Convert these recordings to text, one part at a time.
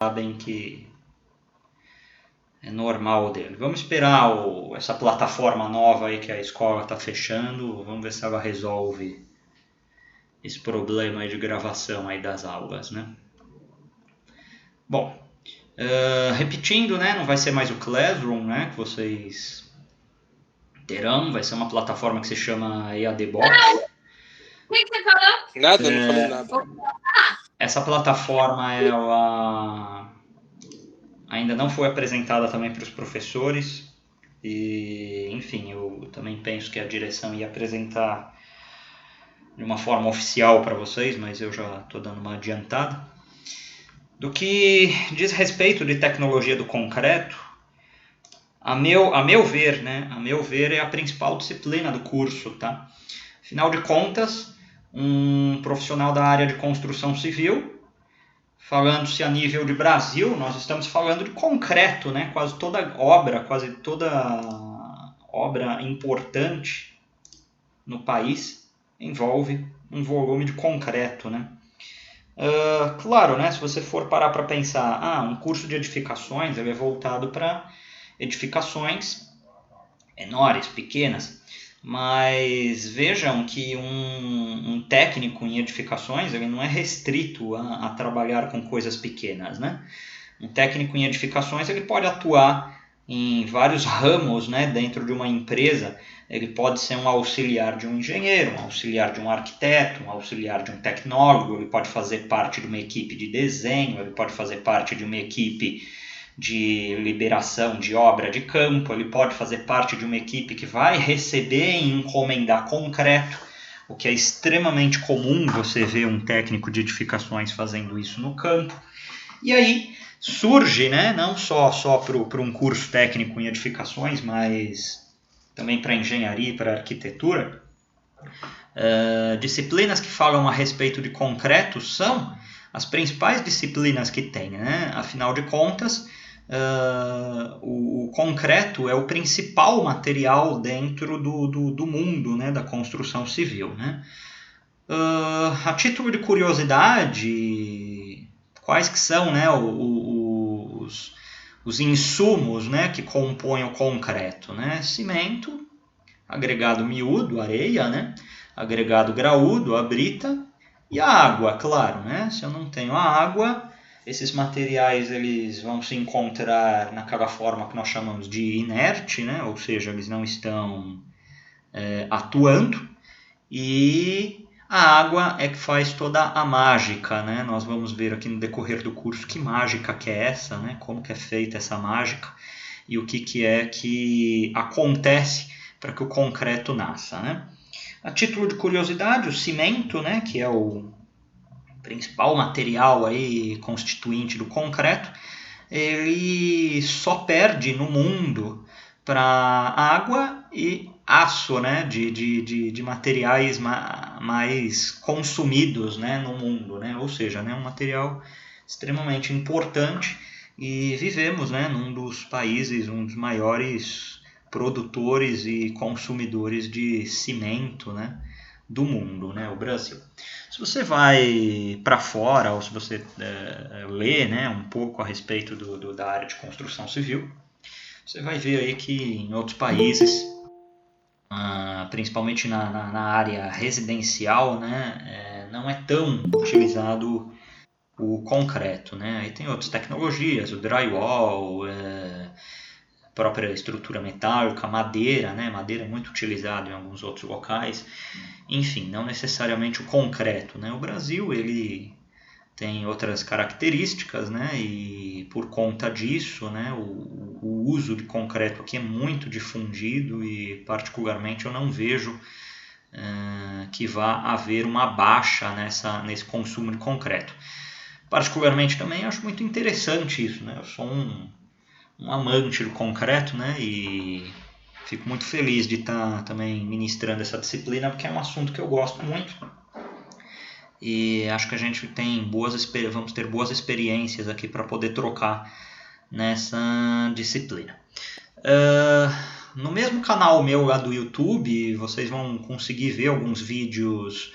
sabem que é normal dele. Vamos esperar essa plataforma nova aí que a escola está fechando, vamos ver se ela resolve esse problema aí de gravação aí das aulas, né? Bom, repetindo, né, não vai ser mais o Classroom, né, que vocês terão, vai ser uma plataforma que se chama EAD Box. O que você falou? Nada, não falei nada. Essa plataforma, ela ainda não foi apresentada também para os professores e, enfim, eu também penso que a direção ia apresentar de uma forma oficial para vocês, mas eu já estou dando uma adiantada. Do que diz respeito de tecnologia do concreto, a meu ver, é a principal disciplina do curso, tá? Afinal de contas, um profissional da área de construção civil, falando-se a nível de Brasil, nós estamos falando de concreto, né? Quase toda obra importante no país envolve um volume de concreto, né? Claro, né? Se você for parar para pensar, um curso de edificações ele é voltado para edificações menores, pequenas, mas vejam que um técnico em edificações ele não é restrito a trabalhar com coisas pequenas, né? Um técnico em edificações ele pode atuar em vários ramos, né, dentro de uma empresa. Ele pode ser um auxiliar de um engenheiro, um auxiliar de um arquiteto, um auxiliar de um tecnólogo, ele pode fazer parte de uma equipe de desenho, ele pode fazer parte de uma equipe de liberação de obra de campo, ele pode fazer parte de uma equipe que vai receber e encomendar concreto, o que é extremamente comum você ver um técnico de edificações fazendo isso no campo. E aí surge, né, não só para um curso técnico em edificações, mas também para engenharia e para arquitetura, disciplinas que falam a respeito de concreto são as principais disciplinas que tem, né? Afinal de contas, o concreto é o principal material dentro do mundo, né, da construção civil, né? A título de curiosidade, quais que são, né, os insumos, né, que compõem o concreto, né? Cimento, agregado miúdo, areia, né? Agregado graúdo, a brita, e a água, claro, né? Se eu não tenho a água, esses materiais eles vão se encontrar naquela forma que nós chamamos de inerte, né? Ou seja, eles não estão atuando, e a água é que faz toda a mágica, né? Nós vamos ver aqui no decorrer do curso que mágica que é essa, né? Como que é feita essa mágica e o que é que acontece para que o concreto nasça, né? A título de curiosidade, o cimento, né, que é o principal material aí constituinte do concreto, ele só perde no mundo para água e aço, né, de materiais mais consumidos, né, no mundo, né, ou seja, né, um material extremamente importante, e vivemos, né, num dos países, um dos maiores produtores e consumidores de cimento, né, do mundo, né, o Brasil. Se você vai para fora, ou se você lê, né, um pouco a respeito da área de construção civil, você vai ver aí que em outros países, principalmente na área residencial, né, não é tão utilizado o concreto, né? Aí tem outras tecnologias, o drywall, própria estrutura metálica, madeira, né? Madeira é muito utilizada em alguns outros locais. Enfim, não necessariamente o concreto, né? O Brasil ele tem outras características, né? E por conta disso, né? O uso de concreto aqui é muito difundido e particularmente eu não vejo que vá haver uma baixa nesse consumo de concreto. Particularmente também acho muito interessante isso, né? Eu sou um amante do concreto, né? E fico muito feliz de estar também ministrando essa disciplina, porque é um assunto que eu gosto muito. E acho que a gente vamos ter boas experiências aqui para poder trocar nessa disciplina. No mesmo canal meu lá do YouTube, vocês vão conseguir ver alguns vídeos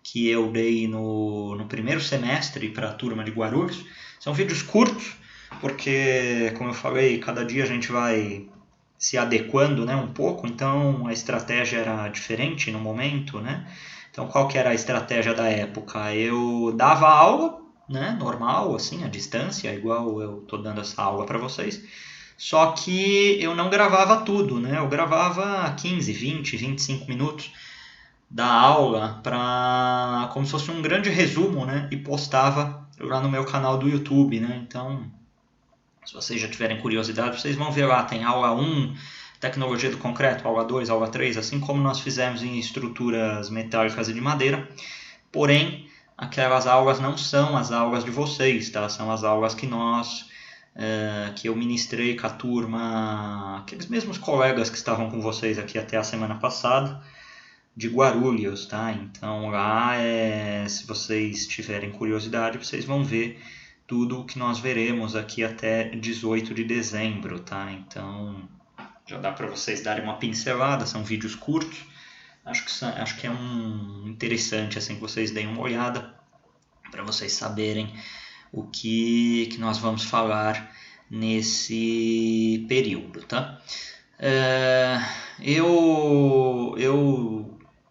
que eu dei no primeiro semestre para a turma de Guarulhos São vídeos curtos, porque, como eu falei, cada dia a gente vai se adequando, né, um pouco, então a estratégia era diferente no momento, né? Então qual que era a estratégia da época? Eu dava aula, né, normal, assim, à distância, igual eu estou dando essa aula para vocês, só que eu não gravava tudo, né? Eu gravava 15, 20, 25 minutos da aula para como se fosse um grande resumo, né? E postava lá no meu canal do YouTube, né? Então, se vocês já tiverem curiosidade, vocês vão ver lá, tem aula 1, tecnologia do concreto, aula 2, aula 3, assim como nós fizemos em estruturas metálicas e de madeira. Porém, aquelas aulas não são as aulas de vocês, tá? São as aulas que eu ministrei com a turma, aqueles mesmos colegas que estavam com vocês aqui até a semana passada, de Guarulhos, tá? Então lá, se vocês tiverem curiosidade, vocês vão ver tudo o que nós veremos aqui até 18 de dezembro, tá? Então já dá para vocês darem uma pincelada, são vídeos curtos. Acho que é interessante assim que vocês deem uma olhada para vocês saberem o que nós vamos falar nesse período, tá? Eu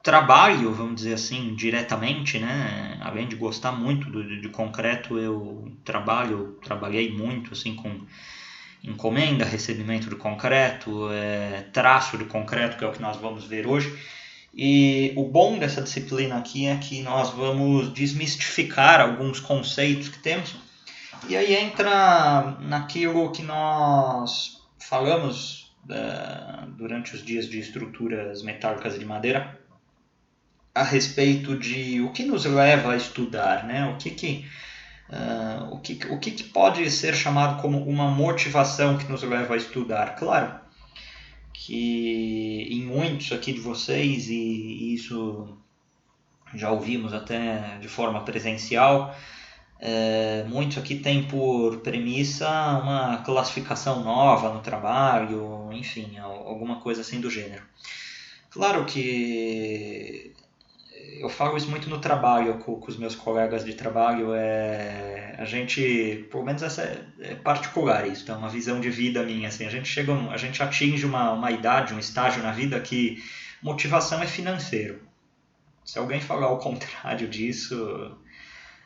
trabalho, vamos dizer assim, diretamente, né? Além de gostar muito de concreto, eu trabalhei muito assim com encomenda, recebimento de concreto, traço de concreto, que é o que nós vamos ver hoje. E o bom dessa disciplina aqui é que nós vamos desmistificar alguns conceitos que temos. E aí entra naquilo que nós falamos durante os dias de estruturas metálicas e de madeira, a respeito de o que nos leva a estudar, né? O que pode ser chamado como uma motivação que nos leva a estudar. Claro que em muitos aqui de vocês, e isso já ouvimos até de forma presencial, muitos aqui têm por premissa uma classificação nova no trabalho, enfim, alguma coisa assim do gênero. Claro que eu falo isso muito no trabalho com os meus colegas de trabalho. A gente, pelo menos essa é particular, isso é uma visão de vida minha, assim, a gente atinge uma idade, um estágio na vida que motivação é financeiro. Se alguém falar o contrário disso,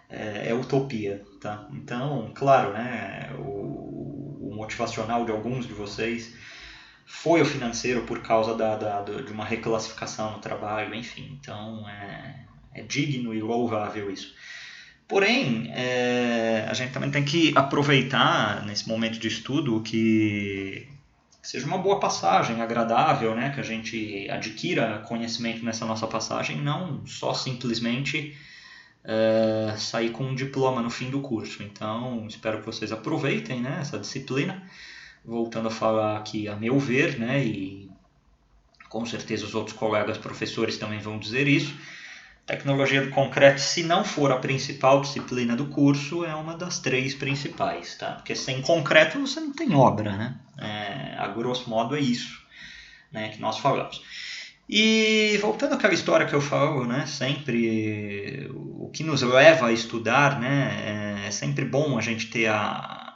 é utopia, tá? Então, claro, né, o motivacional de alguns de vocês foi o financeiro por causa de uma reclassificação no trabalho, enfim. Então, é digno e louvável isso. Porém, a gente também tem que aproveitar nesse momento de estudo que seja uma boa passagem, agradável, né? Que a gente adquira conhecimento nessa nossa passagem, não só simplesmente sair com um diploma no fim do curso. Então, espero que vocês aproveitem, né, essa disciplina. Voltando a falar aqui, a meu ver, né, e com certeza os outros colegas professores também vão dizer isso, tecnologia do concreto, se não for a principal disciplina do curso, é uma das 3 principais, tá? Porque sem concreto você não tem obra, né? A grosso modo é isso, né, que nós falamos. E voltando àquela história que eu falo, né, sempre o que nos leva a estudar, né, é sempre bom a gente ter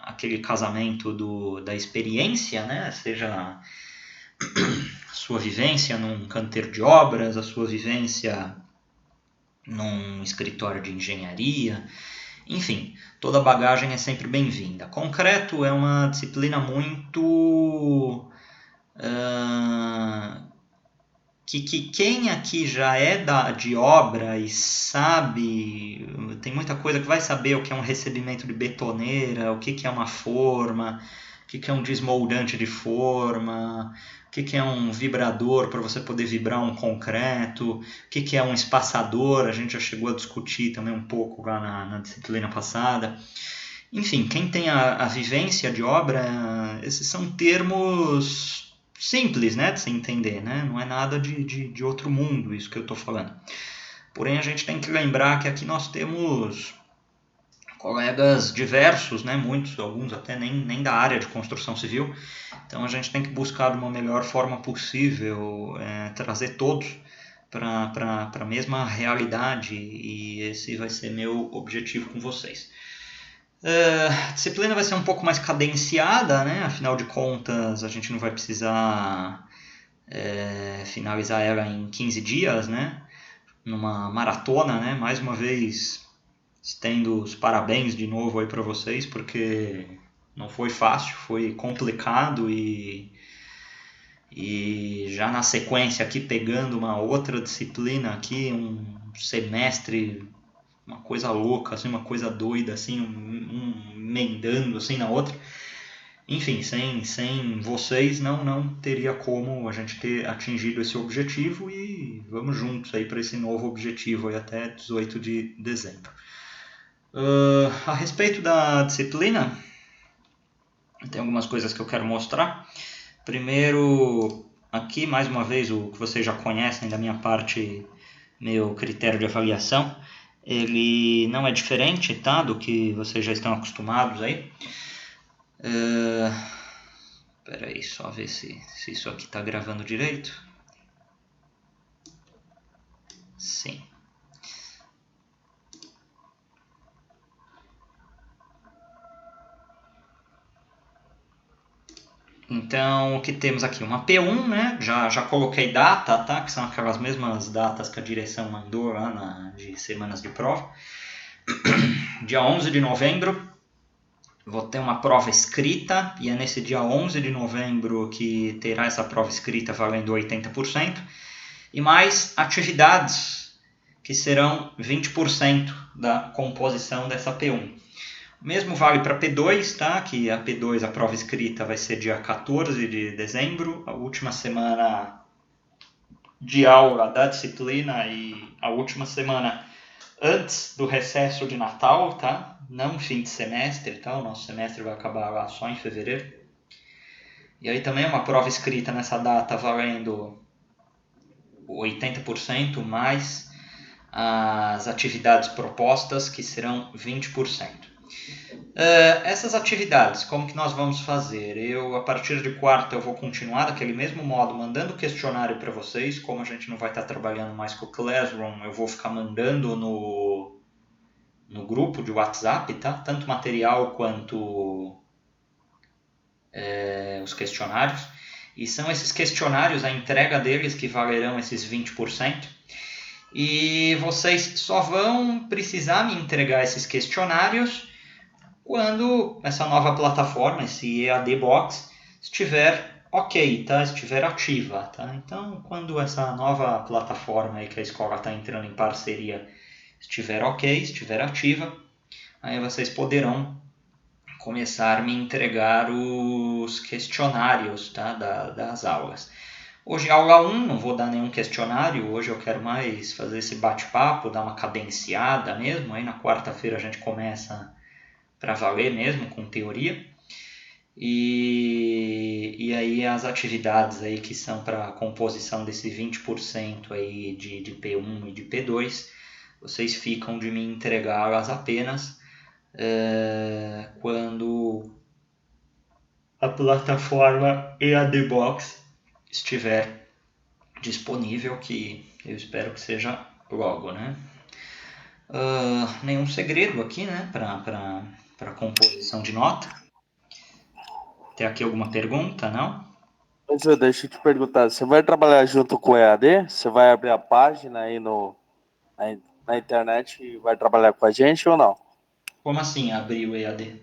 aquele casamento da experiência, né, seja a sua vivência num canteiro de obras, a sua vivência num escritório de engenharia, enfim, toda bagagem é sempre bem-vinda. Concreto é uma disciplina muito que quem aqui já é de obra e sabe, tem muita coisa que vai saber o que é um recebimento de betoneira, o que é uma forma, o que é um desmoldante de forma, o que é um vibrador para você poder vibrar um concreto, o que é um espaçador, a gente já chegou a discutir também um pouco lá na disciplina passada. Enfim, quem tem a vivência de obra, esses são termos simples, né, de se entender, né? Não é nada de outro mundo isso que eu estou falando. Porém, a gente tem que lembrar que aqui nós temos colegas diversos, né? Muitos, alguns até nem da área de construção civil. Então, a gente tem que buscar de uma melhor forma possível trazer todos para a mesma realidade, e esse vai ser meu objetivo com vocês. A disciplina vai ser um pouco mais cadenciada, né? Afinal de contas, a gente não vai precisar finalizar ela em 15 dias, né? Numa maratona, né? Mais uma vez, estendo os parabéns de novo aí para vocês, porque não foi fácil, foi complicado e já na sequência aqui pegando uma outra disciplina aqui, um semestre, uma coisa louca, assim, uma coisa doida, assim, um emendando assim na outra. Enfim, sem vocês não teria como a gente ter atingido esse objetivo e vamos juntos aí para esse novo objetivo aí até 18 de dezembro. A respeito da disciplina, tem algumas coisas que eu quero mostrar. Primeiro, aqui mais uma vez o que vocês já conhecem da minha parte, meu critério de avaliação, ele não é diferente, tá, do que vocês já estão acostumados aí. Espera aí, só ver se isso aqui está gravando direito. Sim. Então, o que temos aqui? Uma P1, né? Já coloquei data, tá? Que são aquelas mesmas datas que a direção mandou lá de semanas de prova. Dia 11 de novembro, vou ter uma prova escrita, e é nesse dia 11 de novembro que terá essa prova escrita valendo 80%, e mais atividades, que serão 20% da composição dessa P1. O mesmo vale para P2, tá? Que a P2, a prova escrita, vai ser dia 14 de dezembro, a última semana de aula da disciplina e a última semana antes do recesso de Natal, tá? Não fim de semestre, tá? O nosso semestre vai acabar lá só em fevereiro. E aí também uma prova escrita nessa data valendo 80% mais as atividades propostas, que serão 20%. Essas atividades, como que nós vamos fazer? A partir de quarta, eu vou continuar daquele mesmo modo, mandando questionário para vocês. Como a gente não vai estar trabalhando mais com o Classroom, eu vou ficar mandando no grupo de WhatsApp, tá? Tanto material quanto os questionários. E são esses questionários, a entrega deles, que valerão esses 20%. E vocês só vão precisar me entregar esses questionários quando essa nova plataforma, esse EAD Box, estiver ok, tá? Estiver ativa, tá? Então, quando essa nova plataforma aí que a escola está entrando em parceria estiver ok, estiver ativa, aí vocês poderão começar a me entregar os questionários, tá? das aulas. Hoje, aula 1, não vou dar nenhum questionário, hoje eu quero mais fazer esse bate-papo, dar uma cadenciada mesmo, aí na quarta-feira a gente começa para valer mesmo, com teoria. E aí as atividades aí que são para a composição desse 20% aí de P1 e de P2, vocês ficam de me entregá-las apenas quando a plataforma EAD Box estiver disponível, que eu espero que seja logo, né? Nenhum segredo aqui, né, para composição de nota. Tem aqui alguma pergunta, não? Deixa eu te perguntar, você vai trabalhar junto com o EAD? Você vai abrir a página aí na internet e vai trabalhar com a gente ou não? Como assim abrir o EAD?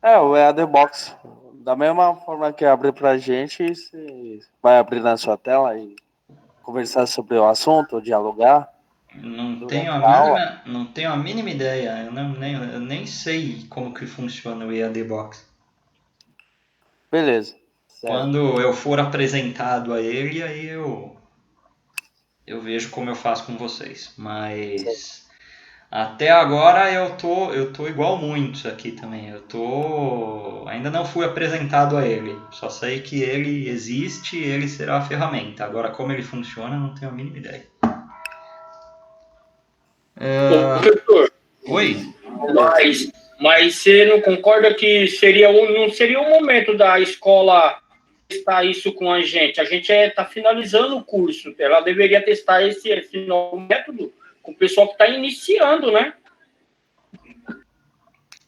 O EAD Box. Da mesma forma que abre pra gente, você vai abrir na sua tela e conversar sobre o assunto, dialogar. Não tenho a mínima ideia. Eu nem sei como que funciona o EAD Box. Beleza. Certo. Quando eu for apresentado a ele, aí eu vejo como eu faço com vocês. Mas até agora eu tô igual muitos aqui também. Ainda não fui apresentado a ele. Só sei que ele existe e ele será a ferramenta. Agora, como ele funciona, não tenho a mínima ideia. Professor, Oi? mas você não concorda que não seria o momento da escola testar isso com a gente? A gente está finalizando o curso. Ela deveria testar esse novo método com o pessoal que está iniciando, né?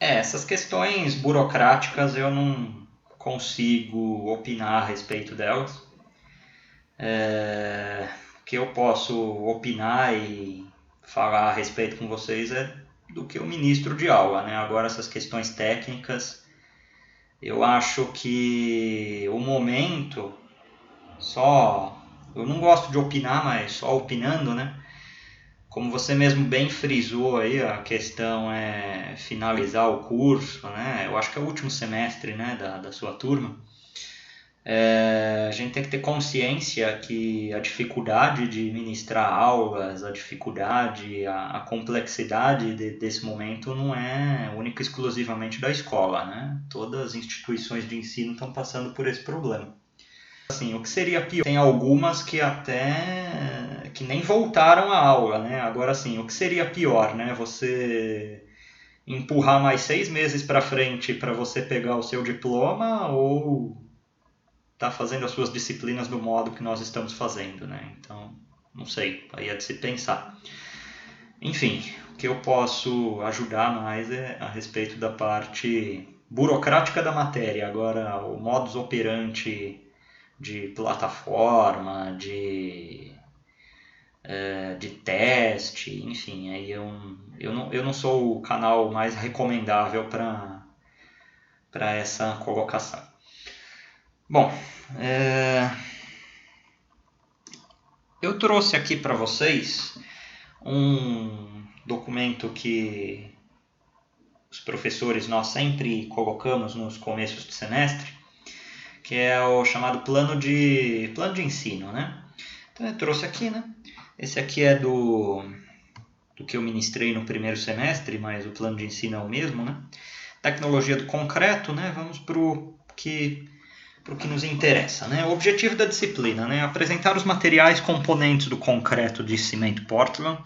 Essas questões burocráticas eu não consigo opinar a respeito delas. O que eu posso opinar e falar a respeito com vocês é do que eu ministro de aula, né? Agora, essas questões técnicas, eu acho que o momento, eu não gosto de opinar, mas só opinando, né? Como você mesmo bem frisou aí, a questão é finalizar o curso, né? Eu acho que é o último semestre, né, da sua turma. A gente tem que ter consciência que a dificuldade de ministrar aulas, a dificuldade, a complexidade desse momento não é única e exclusivamente da escola, né? Todas as instituições de ensino estão passando por esse problema. Assim, o que seria pior? Tem algumas que até que nem voltaram à aula, né? Agora, assim, o que seria pior, né? Você empurrar mais 6 meses para frente para você pegar o seu diploma ou tá fazendo as suas disciplinas do modo que nós estamos fazendo, né? Então, não sei, aí é de se pensar. Enfim, o que eu posso ajudar mais é a respeito da parte burocrática da matéria. Agora, o modus operandi de plataforma, de teste, enfim, aí eu não sou o canal mais recomendável para essa colocação. Bom, eu trouxe aqui para vocês um documento que os professores nós sempre colocamos nos começos de semestre, que é o chamado plano de ensino, né? Então eu trouxe aqui, né? Esse aqui é do que eu ministrei no primeiro semestre, mas o plano de ensino é o mesmo, né? Tecnologia do concreto, né? Vamos para o que nos interessa, né? O objetivo da disciplina, né? Apresentar os materiais componentes do concreto de cimento Portland,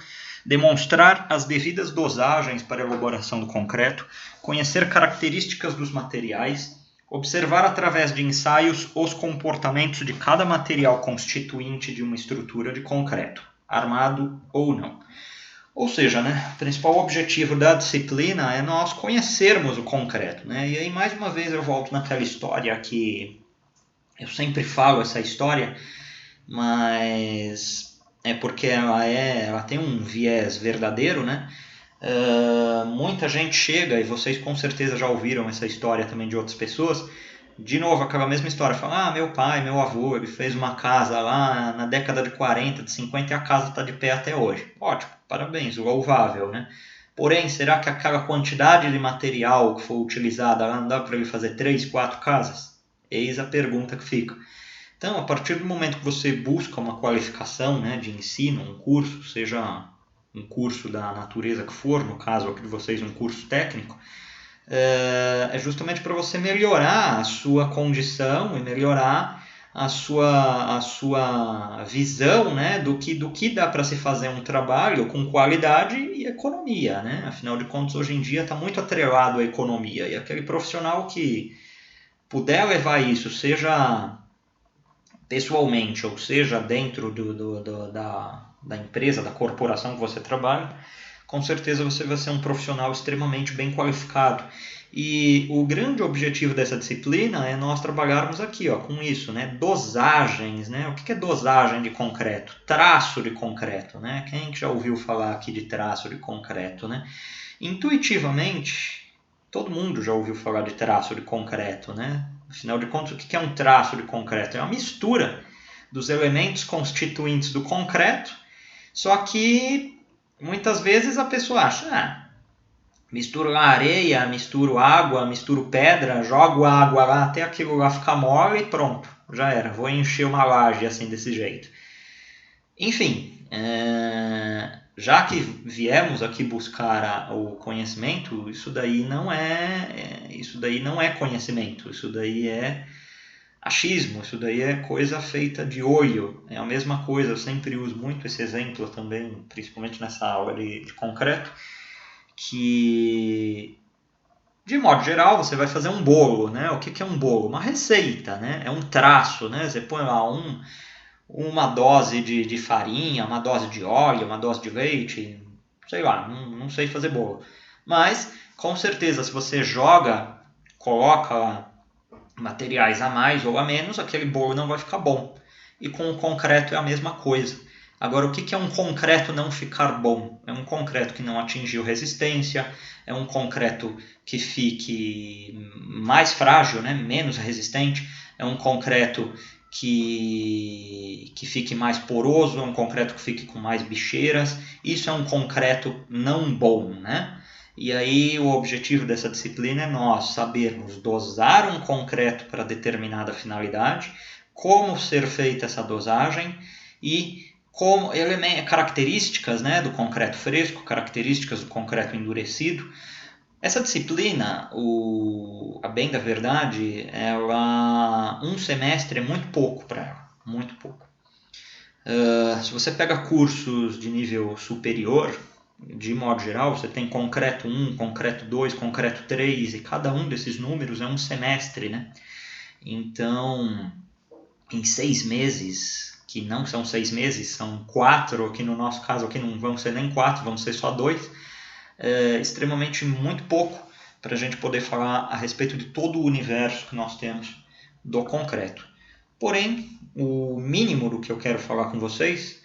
demonstrar as devidas dosagens para a elaboração do concreto, conhecer características dos materiais, observar através de ensaios os comportamentos de cada material constituinte de uma estrutura de concreto, armado ou não. Ou seja, né, o principal objetivo da disciplina é nós conhecermos o concreto, né? E aí, mais uma vez, eu volto naquela história que eu sempre falo essa história, mas é porque ela tem um viés verdadeiro, né? Muita gente chega, e vocês com certeza já ouviram essa história também de outras pessoas, de novo aquela mesma história, fala, meu pai, meu avô, ele fez uma casa lá na década de 40, de 50 e a casa está de pé até hoje. Ótimo, parabéns, louvável, né? Porém, será que aquela quantidade de material que foi utilizada lá não dá para ele fazer 3, 4 casas? Eis a pergunta que fica. Então, a partir do momento que você busca uma qualificação, né, de ensino, um curso, seja um curso da natureza que for, no caso aqui de vocês um curso técnico, é justamente para você melhorar a sua condição e melhorar a sua visão, né, do que dá para se fazer um trabalho com qualidade e economia, né? Afinal de contas, hoje em dia está muito atrelado à economia, e aquele profissional que puder levar isso, seja pessoalmente ou seja dentro da empresa, da corporação que você trabalha, com certeza você vai ser um profissional extremamente bem qualificado. E o grande objetivo dessa disciplina é nós trabalharmos aqui, com isso, né? Dosagens, né? O que é dosagem de concreto? Traço de concreto, né? Quem já ouviu falar aqui de traço de concreto, né? Intuitivamente, todo mundo já ouviu falar de traço de concreto, né? Afinal de contas, o que é um traço de concreto? É uma mistura dos elementos constituintes do concreto, só que muitas vezes a pessoa acha, misturo lá areia, misturo água, misturo pedra, jogo a água lá até aquilo lá ficar mole e pronto, já era, vou encher uma laje assim desse jeito. Enfim, já que viemos aqui buscar o conhecimento, isso daí não é conhecimento, isso daí é achismo, isso daí é coisa feita de olho. É a mesma coisa, eu sempre uso muito esse exemplo também, principalmente nessa aula de concreto, que de modo geral você vai fazer um bolo, né? O que é um bolo? Uma receita, né? É um traço, né? Você põe lá uma dose de farinha, uma dose de óleo, uma dose de leite, sei lá, não sei fazer bolo. Mas Com certeza, se você joga, coloca lá materiais a mais ou a menos, aquele bolo não vai ficar bom. E com o concreto é a mesma coisa. Agora, o que é um concreto não ficar bom? É um concreto que não atingiu resistência, é um concreto que fique mais frágil, né? Menos resistente, é um concreto que fique mais poroso, é um concreto que fique com mais bicheiras. Isso é um concreto não bom, né? E aí o objetivo dessa disciplina é nós sabermos dosar um concreto para determinada finalidade, como ser feita essa dosagem e como características, né, do concreto fresco, características do concreto endurecido. Essa disciplina, a bem da verdade, um semestre é muito pouco para ela, muito pouco. Se você pega cursos de nível superior, de modo geral, você tem concreto 1, concreto 2, concreto 3, e cada um desses números é um semestre, né? Então, em 6 meses, que não são 6 meses, são 4, que no nosso caso aqui não vão ser nem 4, vão ser só 2, é extremamente muito pouco para a gente poder falar a respeito de todo o universo que nós temos do concreto. Porém, o mínimo do que eu quero falar com vocês,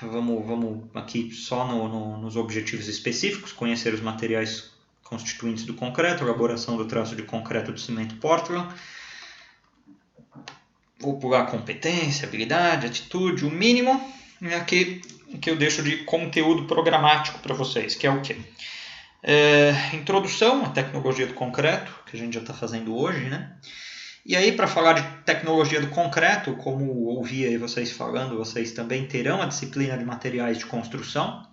vamos aqui só nos objetivos específicos, conhecer os materiais constituintes do concreto, elaboração do traço de concreto do cimento Portland. Vou pular competência, habilidade, atitude. O mínimo é aqui que eu deixo de conteúdo programático para vocês, que é o quê? Introdução à tecnologia do concreto, que a gente já está fazendo hoje, né? E aí, para falar de tecnologia do concreto, como ouvi aí vocês falando, vocês também terão a disciplina de materiais de construção,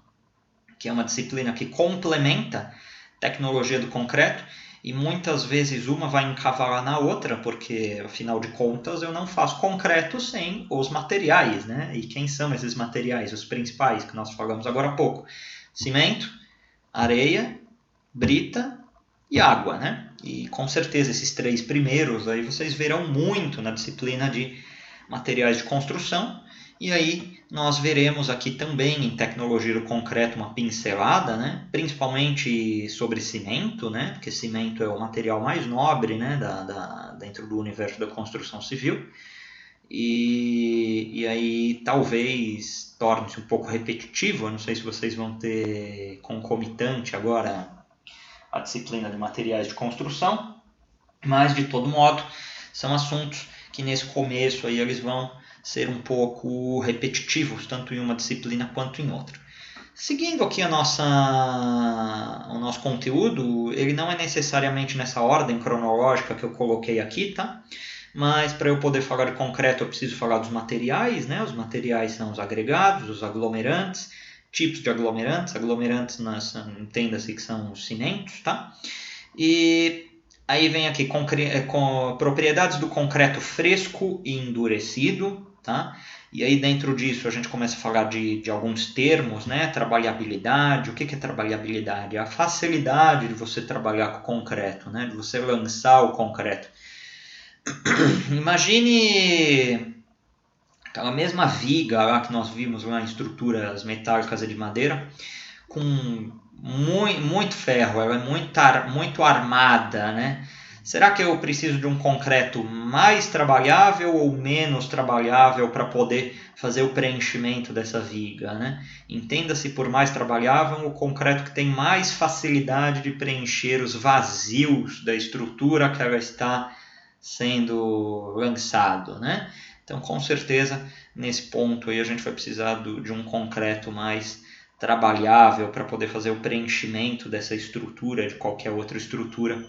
que é uma disciplina que complementa a tecnologia do concreto, e muitas vezes uma vai encavalar na outra, porque, afinal de contas, eu não faço concreto sem os materiais, né? E quem são esses materiais? Os principais que nós falamos agora há pouco. Cimento, areia, brita e água, né? E com certeza esses 3 primeiros aí vocês verão muito na disciplina de materiais de construção. E aí nós veremos aqui também em tecnologia do concreto uma pincelada, né? Principalmente sobre cimento, né? Porque cimento é o material mais nobre, né? Dentro do universo da construção civil. E aí talvez torne-se um pouco repetitivo, eu não sei se vocês vão ter concomitante agora a disciplina de materiais de construção, mas de todo modo são assuntos que nesse começo aí eles vão ser um pouco repetitivos, tanto em uma disciplina quanto em outra. Seguindo aqui o nosso conteúdo, ele não é necessariamente nessa ordem cronológica que eu coloquei aqui, tá? Mas para eu poder falar de concreto eu preciso falar dos materiais, né? Os materiais são os agregados, os aglomerantes, tipos de aglomerantes. Aglomerantes, entenda-se que são os cimentos, tá? E aí vem aqui com propriedades do concreto fresco e endurecido, tá? E aí dentro disso a gente começa a falar de alguns termos, né? Trabalhabilidade. O que é trabalhabilidade? É a facilidade de você trabalhar com o concreto, né? De você lançar o concreto. Imagine aquela mesma viga lá que nós vimos lá em estruturas metálicas e de madeira, com muito ferro, ela é muito armada, né? Será que eu preciso de um concreto mais trabalhável ou menos trabalhável para poder fazer o preenchimento dessa viga, né? Entenda-se por mais trabalhável o concreto que tem mais facilidade de preencher os vazios da estrutura que ela está sendo lançado, né? Então, com certeza, nesse ponto aí a gente vai precisar de um concreto mais trabalhável para poder fazer o preenchimento dessa estrutura, de qualquer outra estrutura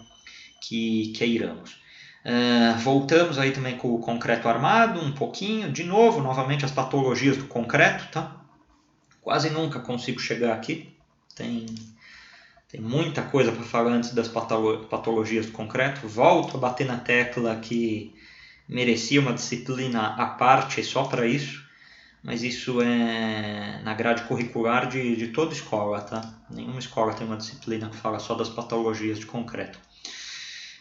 que queiramos. Voltamos aí também com o concreto armado, um pouquinho. De novo, novamente, as patologias do concreto, tá? Quase nunca consigo chegar aqui. Tem muita coisa para falar antes das patologias do concreto. Volto a bater na tecla que merecia uma disciplina à parte só para isso, mas isso é na grade curricular de toda escola, tá? Nenhuma escola tem uma disciplina que fala só das patologias de concreto.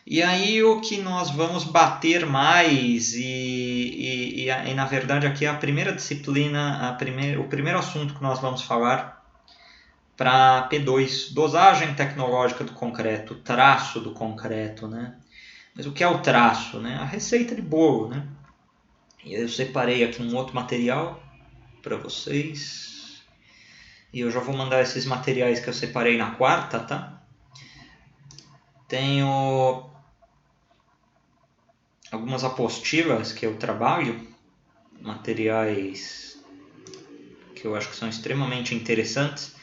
E aí o que nós vamos bater mais, e na verdade aqui é a primeira disciplina, o primeiro assunto que nós vamos falar para P2, dosagem tecnológica do concreto, traço do concreto, né? Mas o que é o traço, né? A receita de bolo, né? E eu separei aqui um outro material para vocês. E eu já vou mandar esses materiais que eu separei na quarta, tá? Tenho algumas apostilas que eu trabalho, materiais que eu acho que são extremamente interessantes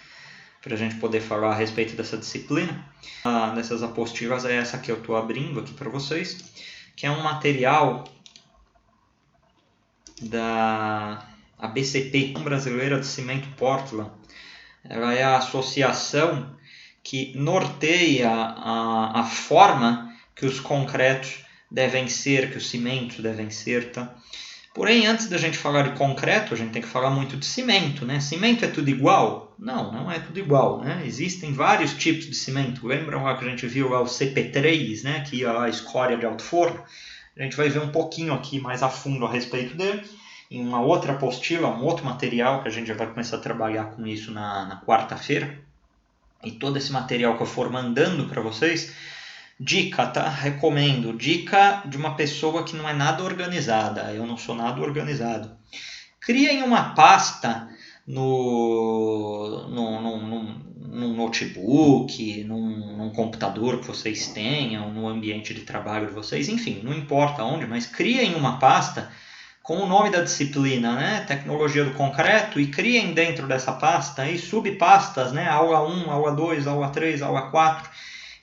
para a gente poder falar a respeito dessa disciplina. Uma dessas apostilas é essa que eu estou abrindo aqui para vocês, que é um material da ABCP, Brasileira de Cimento Portland. Ela é a associação que norteia a forma que os concretos devem ser, que os cimentos devem ser, tá? Porém, antes da gente falar de concreto, a gente tem que falar muito de cimento, né? Cimento é tudo igual? Não, não é tudo igual, né? Existem vários tipos de cimento. Lembram lá que a gente viu lá o CP3, né? Que é a escória de alto forno? A gente vai ver um pouquinho aqui mais a fundo a respeito dele. Em uma outra apostila, um outro material, que a gente já vai começar a trabalhar com isso na quarta-feira. E todo esse material que eu for mandando para vocês, dica, tá? Recomendo. Dica de uma pessoa que não é nada organizada. Eu não sou nada organizado. Criem uma pasta num notebook, num computador que vocês tenham, no ambiente de trabalho de vocês. Enfim, não importa onde, mas criem uma pasta com o nome da disciplina, né? Tecnologia do concreto, e criem dentro dessa pasta aí subpastas, né? Aula 1, aula 2, aula 3, aula 4.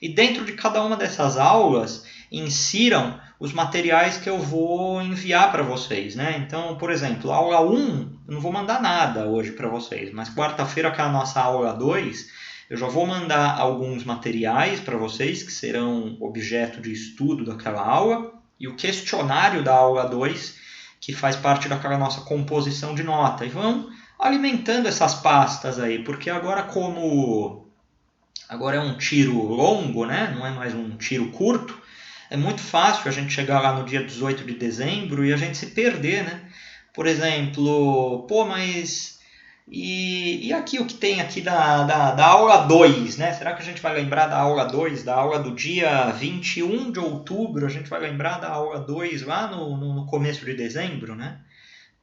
E dentro de cada uma dessas aulas, insiram os materiais que eu vou enviar para vocês, né? Então, por exemplo, aula 1, eu não vou mandar nada hoje para vocês, mas quarta-feira, que é a nossa aula 2, eu já vou mandar alguns materiais para vocês, que serão objeto de estudo daquela aula, e o questionário da aula 2, que faz parte daquela nossa composição de nota. E vão alimentando essas pastas aí, porque agora é um tiro longo, né? Não é mais um tiro curto, é muito fácil a gente chegar lá no dia 18 de dezembro e a gente se perder, né? Por exemplo, mas... E aqui o que tem aqui da aula 2, né? Será que a gente vai lembrar da aula 2, da aula do dia 21 de outubro? A gente vai lembrar da aula 2 lá no começo de dezembro, né?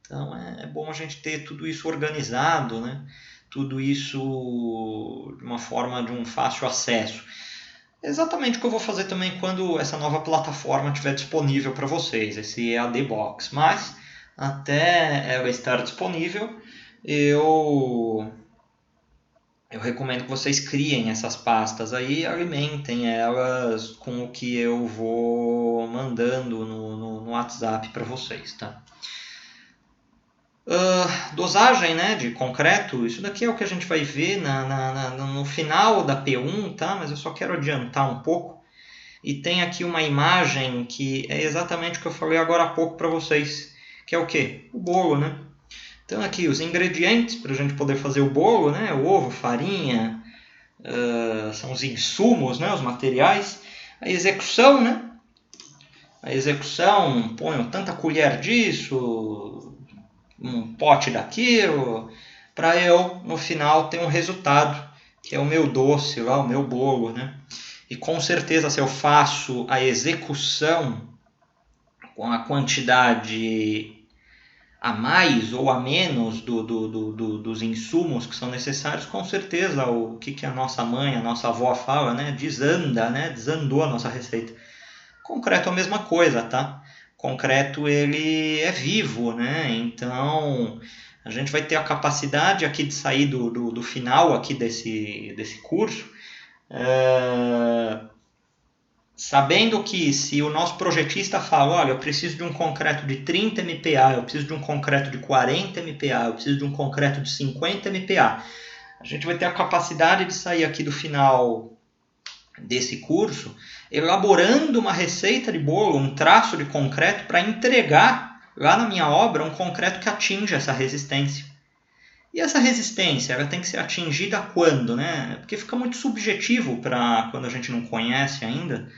Então é bom a gente ter tudo isso organizado, né? Tudo isso de uma forma de um fácil acesso. Exatamente o que eu vou fazer também quando essa nova plataforma estiver disponível para vocês, esse EAD Box. Mas até ela estar disponível, eu recomendo que vocês criem essas pastas aí, alimentem elas com o que eu vou mandando no WhatsApp para vocês, tá? Dosagem, né, de concreto, isso daqui é o que a gente vai ver no final da P1, tá? Mas eu só quero adiantar um pouco. E tem aqui uma imagem que é exatamente o que eu falei agora há pouco para vocês, que é o quê? O bolo, né? Então aqui os ingredientes para a gente poder fazer o bolo, né? O ovo, farinha, são os insumos, né? Os materiais. A execução, né? A execução, ponho tanta colher disso, um pote daquilo, para eu no final ter um resultado, que é o meu doce lá, o meu bolo, né? E com certeza, se eu faço a execução com a quantidade a mais ou a menos dos insumos que são necessários, com certeza o que a nossa mãe, a nossa avó fala, né? Desanda, né? Desandou a nossa receita. Concreto é a mesma coisa, tá? Concreto ele é vivo, né? Então a gente vai ter a capacidade aqui de sair do final aqui desse curso, sabendo que se o nosso projetista fala, olha, eu preciso de um concreto de 30 MPa, eu preciso de um concreto de 40 MPa, eu preciso de um concreto de 50 MPa, a gente vai ter a capacidade de sair aqui do final desse curso elaborando uma receita de bolo, um traço de concreto para entregar lá na minha obra um concreto que atinja essa resistência. E essa resistência ela tem que ser atingida quando, né? Porque fica muito subjetivo para quando a gente não conhece ainda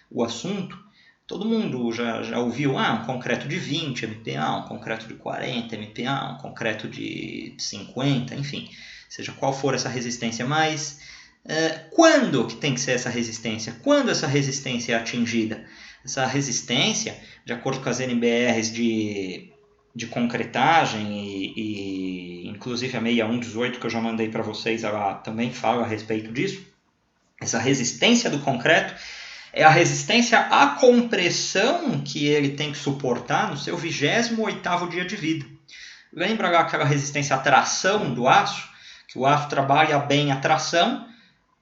o assunto. Todo mundo já ouviu um concreto de 20 MPa, um concreto de 40 MPa, um concreto de 50, enfim. seja qual for essa resistência, mas quando que tem que ser essa resistência? Quando essa resistência é atingida? Essa resistência, de acordo com as NBRs de concretagem e inclusive a 6118 que eu já mandei para vocês, ela também fala a respeito disso. Essa resistência do concreto é a resistência à compressão que ele tem que suportar no seu 28º dia de vida. Lembra lá aquela resistência à tração do aço? Que o aço trabalha bem a tração,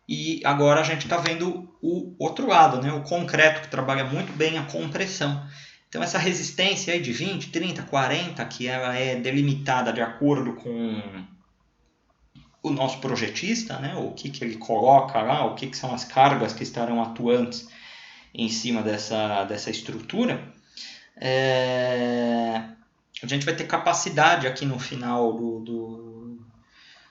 e agora a gente está vendo o outro lado, né? O concreto, que trabalha muito bem a compressão. Então essa resistência aí de 20, 30, 40, que ela é delimitada de acordo com o nosso projetista, né? O que ele coloca lá, o que são as cargas que estarão atuantes em cima dessa estrutura, a gente vai ter capacidade aqui no final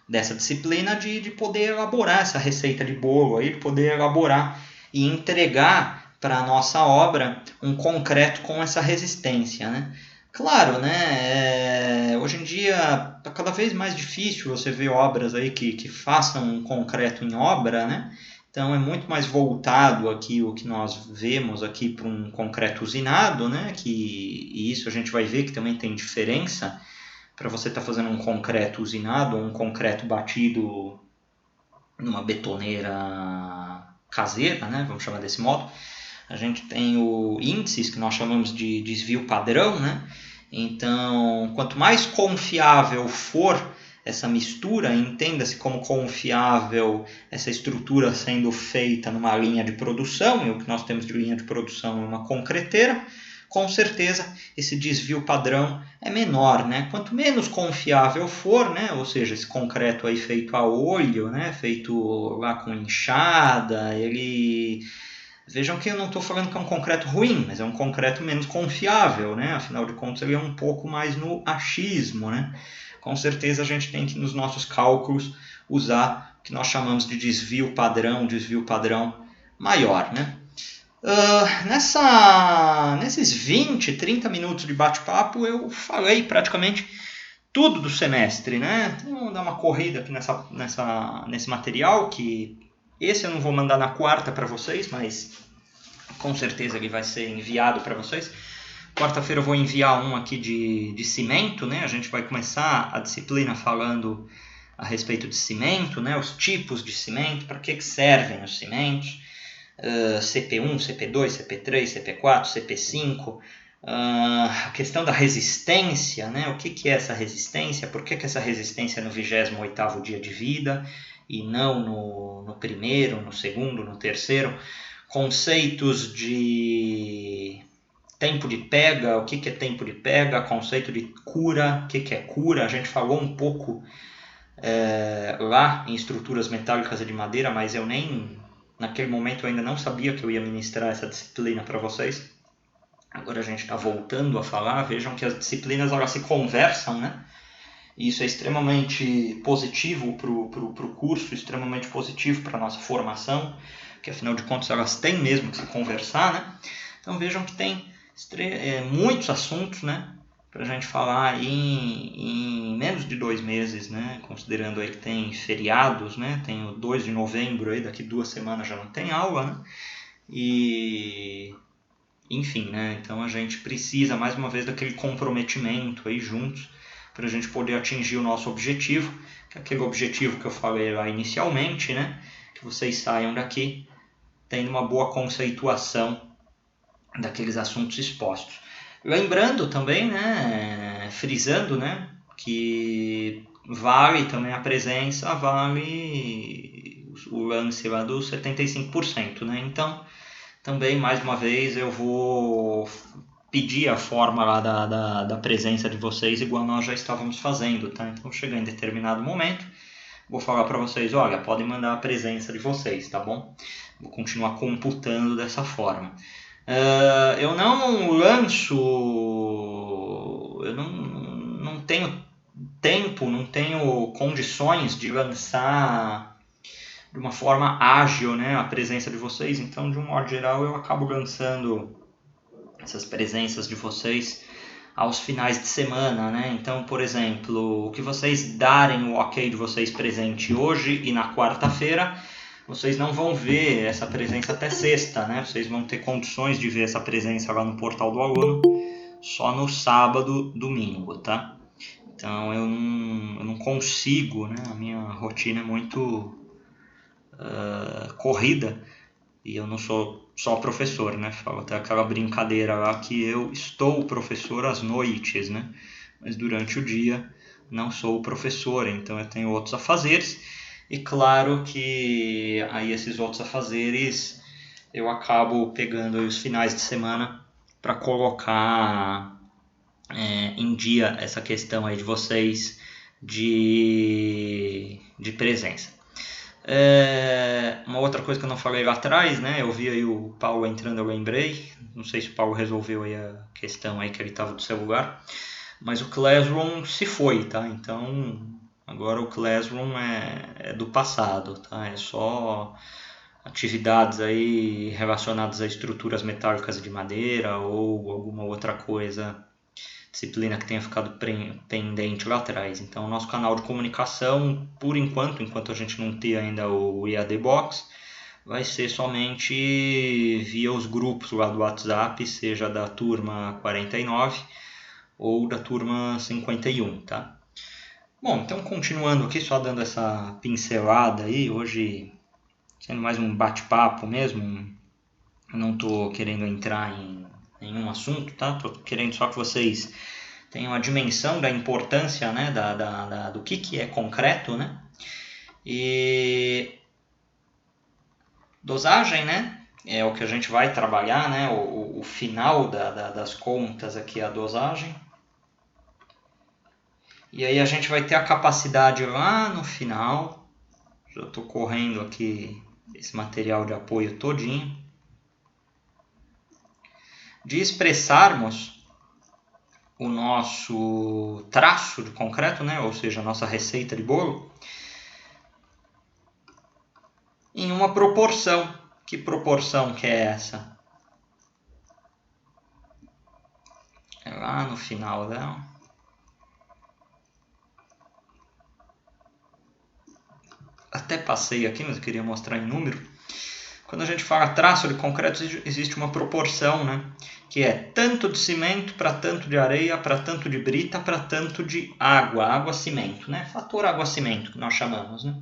dessa disciplina de poder elaborar essa receita de bolo, aí, de poder elaborar e entregar para a nossa obra um concreto com essa resistência, né? Claro, né? Hoje em dia está cada vez mais difícil você ver obras aí que façam um concreto em obra, né? Então é muito mais voltado aqui o que nós vemos aqui para um concreto usinado, né? E isso a gente vai ver que também tem diferença para você estar fazendo um concreto usinado ou um concreto batido numa betoneira caseira, né? Vamos chamar desse modo. A gente tem índices que nós chamamos de desvio padrão, né? Então, quanto mais confiável for essa mistura, entenda-se como confiável essa estrutura sendo feita numa linha de produção, e o que nós temos de linha de produção é uma concreteira, com certeza esse desvio padrão é menor, né? Quanto menos confiável for, né? Ou seja, esse concreto aí feito a olho, né? Feito lá com enxada, ele... Vejam que eu não estou falando que é um concreto ruim, mas é um concreto menos confiável, né? Afinal de contas, ele é um pouco mais no achismo, né? Com certeza a gente tem que, nos nossos cálculos, usar o que nós chamamos de desvio padrão maior, né? Nesses 20, 30 minutos de bate-papo, eu falei praticamente tudo do semestre, né? Então, vamos dar uma corrida aqui nesse material, que esse eu não vou mandar na quarta para vocês, mas com certeza ele vai ser enviado para vocês. Quarta-feira eu vou enviar um aqui de cimento, né? A gente vai começar a disciplina falando a respeito de cimento, né? Os tipos de cimento, para que servem os cimentos, CP1, CP2, CP3, CP4, CP5, a questão da resistência, né? O que é essa resistência, por que essa resistência é no 28º dia de vida e não no primeiro, no segundo, no terceiro, conceitos de tempo de pega, o que é tempo de pega, conceito de cura, o que é cura, a gente falou um pouco lá em estruturas metálicas e de madeira, mas eu naquele momento eu ainda não sabia que eu ia ministrar essa disciplina para vocês. Agora a gente está voltando a falar, vejam que as disciplinas elas se conversam, né? E isso é extremamente positivo para o curso, extremamente positivo para a nossa formação, que afinal de contas elas têm mesmo que se conversar, né? Então vejam que tem muitos assuntos, né, para a gente falar aí em menos de 2 meses, né, considerando aí que tem feriados, né, tem o 2 de novembro, aí, daqui 2 semanas já não tem aula, né, e enfim, né, então a gente precisa mais uma vez daquele comprometimento aí juntos para a gente poder atingir o nosso objetivo, que é aquele objetivo que eu falei lá inicialmente, né, que vocês saiam daqui tendo uma boa conceituação daqueles assuntos expostos. Lembrando também, né, frisando, né, que vale também a presença, vale o lance lá dos 75%, né? Então, também, mais uma vez, eu vou pedir a forma lá da presença de vocês, igual nós já estávamos fazendo, tá? Então, chega em determinado momento, vou falar para vocês, olha, podem mandar a presença de vocês, tá bom? Vou continuar computando dessa forma. Eu não lanço, eu não tenho tempo, não tenho condições de lançar de uma forma ágil, né, a presença de vocês, então de um modo geral eu acabo lançando essas presenças de vocês aos finais de semana, né? Então, por exemplo, o que vocês darem o ok de vocês presente hoje e na quarta-feira, vocês não vão ver essa presença até sexta, né? Vocês vão ter condições de ver essa presença lá no portal do aluno só no sábado, domingo, tá? Então eu não consigo, né? A minha rotina é muito corrida e eu não sou só professor, né? Falo até aquela brincadeira lá que eu estou professor às noites, né? Mas durante o dia não sou professor, então eu tenho outros afazeres. E claro que aí esses outros afazeres eu acabo pegando aí os finais de semana para colocar em dia essa questão aí de vocês de presença. Uma outra coisa que eu não falei lá atrás, né? Eu vi aí o Paulo entrando, eu lembrei. Não sei se o Paulo resolveu aí a questão aí que ele estava do celular. Mas o Classroom se foi, tá? Então agora o Classroom é do passado, tá? É só atividades aí relacionadas a estruturas metálicas de madeira ou alguma outra coisa, disciplina que tenha ficado pendente lá atrás. Então, o nosso canal de comunicação, por enquanto a gente não ter ainda o EAD Box, vai ser somente via os grupos lá do WhatsApp, seja da turma 49 ou da turma 51, tá? Bom, então continuando aqui, só dando essa pincelada aí, hoje sendo mais um bate-papo mesmo, eu não estou querendo entrar em nenhum assunto, tá? Estou querendo só que vocês tenham a dimensão da importância, né, do que é concreto, né? E dosagem, né? É o que a gente vai trabalhar, né? O final das contas aqui é a dosagem. E aí a gente vai ter a capacidade lá no final, já estou correndo aqui esse material de apoio todinho, de expressarmos o nosso traço de concreto, né? Ou seja, a nossa receita de bolo, em uma proporção. Que proporção que é essa? É lá no final dela. Até passei aqui, mas eu queria mostrar em número. Quando a gente fala traço de concreto, existe uma proporção, né? Que é tanto de cimento para tanto de areia, para tanto de brita, para tanto de água-cimento, né? Fator água-cimento, que nós chamamos, né?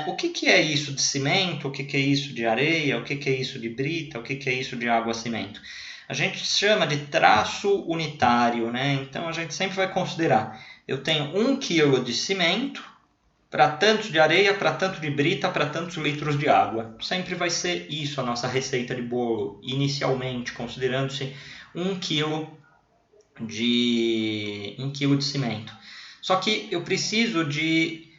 O que é isso de cimento? O que é isso de areia? O que é isso de brita? O que é isso de água-cimento? A gente chama de traço unitário, né? Então a gente sempre vai considerar, eu tenho 1 kg de cimento para tanto de areia, para tanto de brita, para tantos litros de água. Sempre vai ser isso a nossa receita de bolo, inicialmente, considerando-se 1 kg de cimento. Só que eu preciso de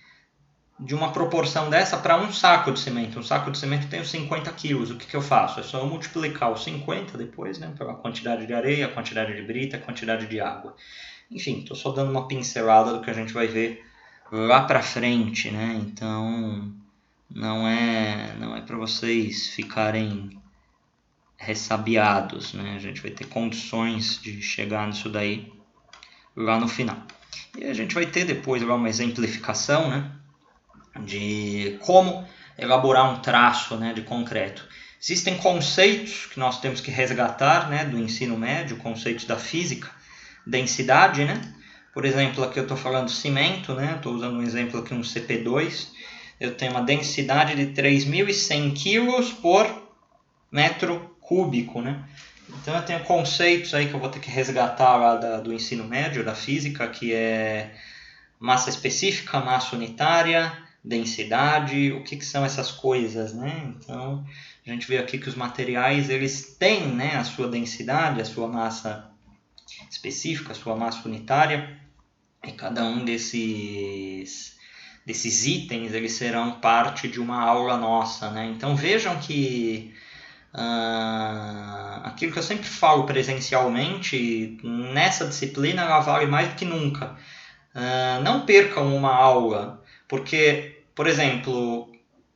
uma proporção dessa para um saco de cimento. Um saco de cimento tem 50 quilos. O que eu faço? É só eu multiplicar os 50 depois, né, pela quantidade de areia, a quantidade de brita, a quantidade de água. Enfim, estou só dando uma pincelada do que a gente vai ver lá para frente, né? Então não é para vocês ficarem ressabiados, né? A gente vai ter condições de chegar nisso daí lá no final. E a gente vai ter depois lá uma exemplificação, né, de como elaborar um traço, né, de concreto. Existem conceitos que nós temos que resgatar, né, do ensino médio, conceitos da física, densidade, né? Por exemplo, aqui eu estou falando cimento, né? Estou usando um exemplo aqui, um CP2. Eu tenho uma densidade de 3.100 kg por metro cúbico, né? Então eu tenho conceitos aí que eu vou ter que resgatar lá do ensino médio, da física, que é massa específica, massa unitária, densidade, o que são essas coisas, né? Então a gente vê aqui que os materiais eles têm, né, a sua densidade, a sua massa específica, a sua massa unitária, e cada um desses itens eles serão parte de uma aula nossa, né? Então vejam que aquilo que eu sempre falo presencialmente, nessa disciplina ela vale mais do que nunca. Não percam uma aula, porque, por exemplo,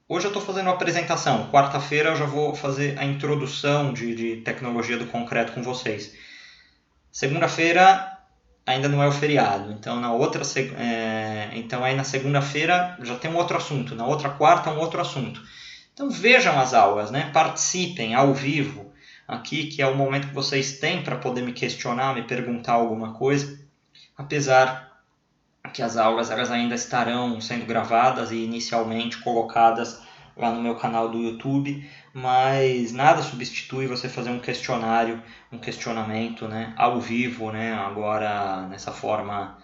hoje eu estou fazendo uma apresentação, quarta-feira eu já vou fazer a introdução de tecnologia do concreto com vocês. Segunda-feira ainda não é o feriado, então então aí na segunda-feira já tem um outro assunto, na outra quarta um outro assunto. Então vejam as aulas, né? Participem ao vivo aqui, que é o momento que vocês têm para poder me questionar, me perguntar alguma coisa, apesar que as aulas elas ainda estarão sendo gravadas e inicialmente colocadas lá no meu canal do YouTube, mas nada substitui você fazer um questionamento, né, ao vivo, né, agora nessa forma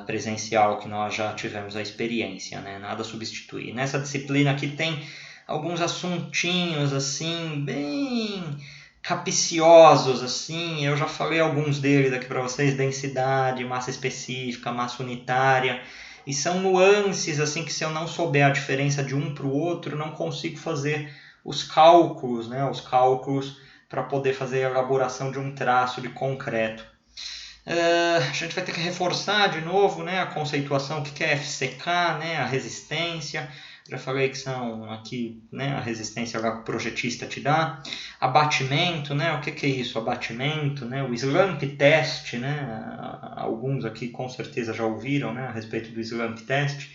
presencial que nós já tivemos a experiência, né, nada substitui. Nessa disciplina aqui tem alguns assuntinhos assim bem capiciosos, assim, eu já falei alguns deles aqui para vocês, densidade, massa específica, massa unitária, e são nuances assim que se eu não souber a diferença de um para o outro, não consigo fazer os cálculos, né, para poder fazer a elaboração de um traço de concreto. A gente vai ter que reforçar de novo, né, a conceituação, o que é FCK, né, a resistência. Já falei que são aqui, né, a resistência que o projetista te dá. Abatimento, né, o que é isso? Abatimento, né, o slump test, né, alguns aqui com certeza já ouviram, né, a respeito do slump test.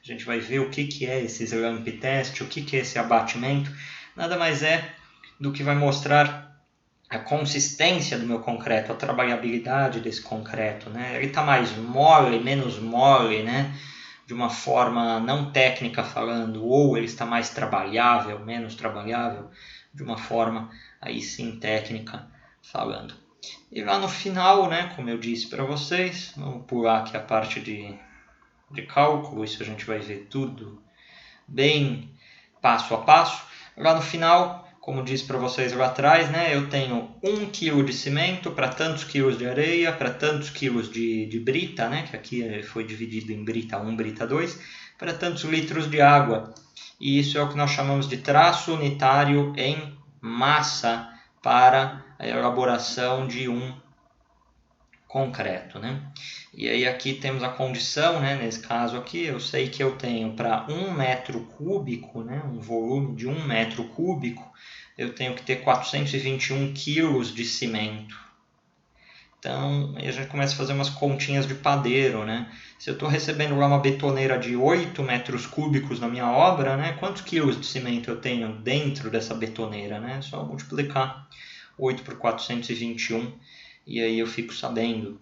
A gente vai ver o que é esse slump test, o que é esse abatimento. Nada mais é do que vai mostrar a consistência do meu concreto, a trabalhabilidade desse concreto, né? Ele está mais mole, menos mole, né? De uma forma não técnica falando, ou ele está mais trabalhável, menos trabalhável, de uma forma aí sim técnica falando. E lá no final, né, como eu disse para vocês, vamos pular aqui a parte de cálculo, isso a gente vai ver tudo bem passo a passo. Lá no final, como disse para vocês lá atrás, né, eu tenho 1 kg de cimento para tantos quilos de areia, para tantos quilos de brita, né, que aqui foi dividido em brita 1, brita 2, para tantos litros de água. E isso é o que nós chamamos de traço unitário em massa para a elaboração de um concreto, né? E aí aqui temos a condição, né? Nesse caso aqui, eu sei que eu tenho para 1 metro cúbico, né? Um volume de 1 metro cúbico, eu tenho que ter 421 quilos de cimento. Então, aí a gente começa a fazer umas continhas de padeiro, né? Se eu estou recebendo lá uma betoneira de 8 metros cúbicos na minha obra, né? Quantos quilos de cimento eu tenho dentro dessa betoneira, né? É só multiplicar 8 por 421 e aí eu fico sabendo.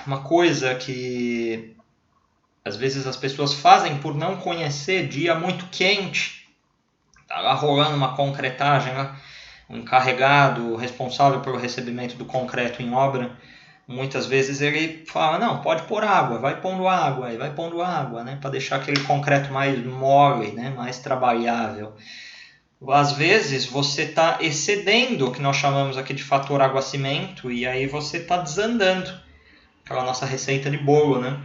Uma coisa que às vezes as pessoas fazem por não conhecer, dia muito quente, tá lá rolando uma concretagem, né? O encarregado responsável pelo recebimento do concreto em obra, muitas vezes ele fala, não, pode pôr água, vai pondo água, né, para deixar aquele concreto mais mole, né, mais trabalhável. Às vezes você está excedendo o que nós chamamos aqui de fator água-cimento e aí você está desandando aquela nossa receita de bolo, né?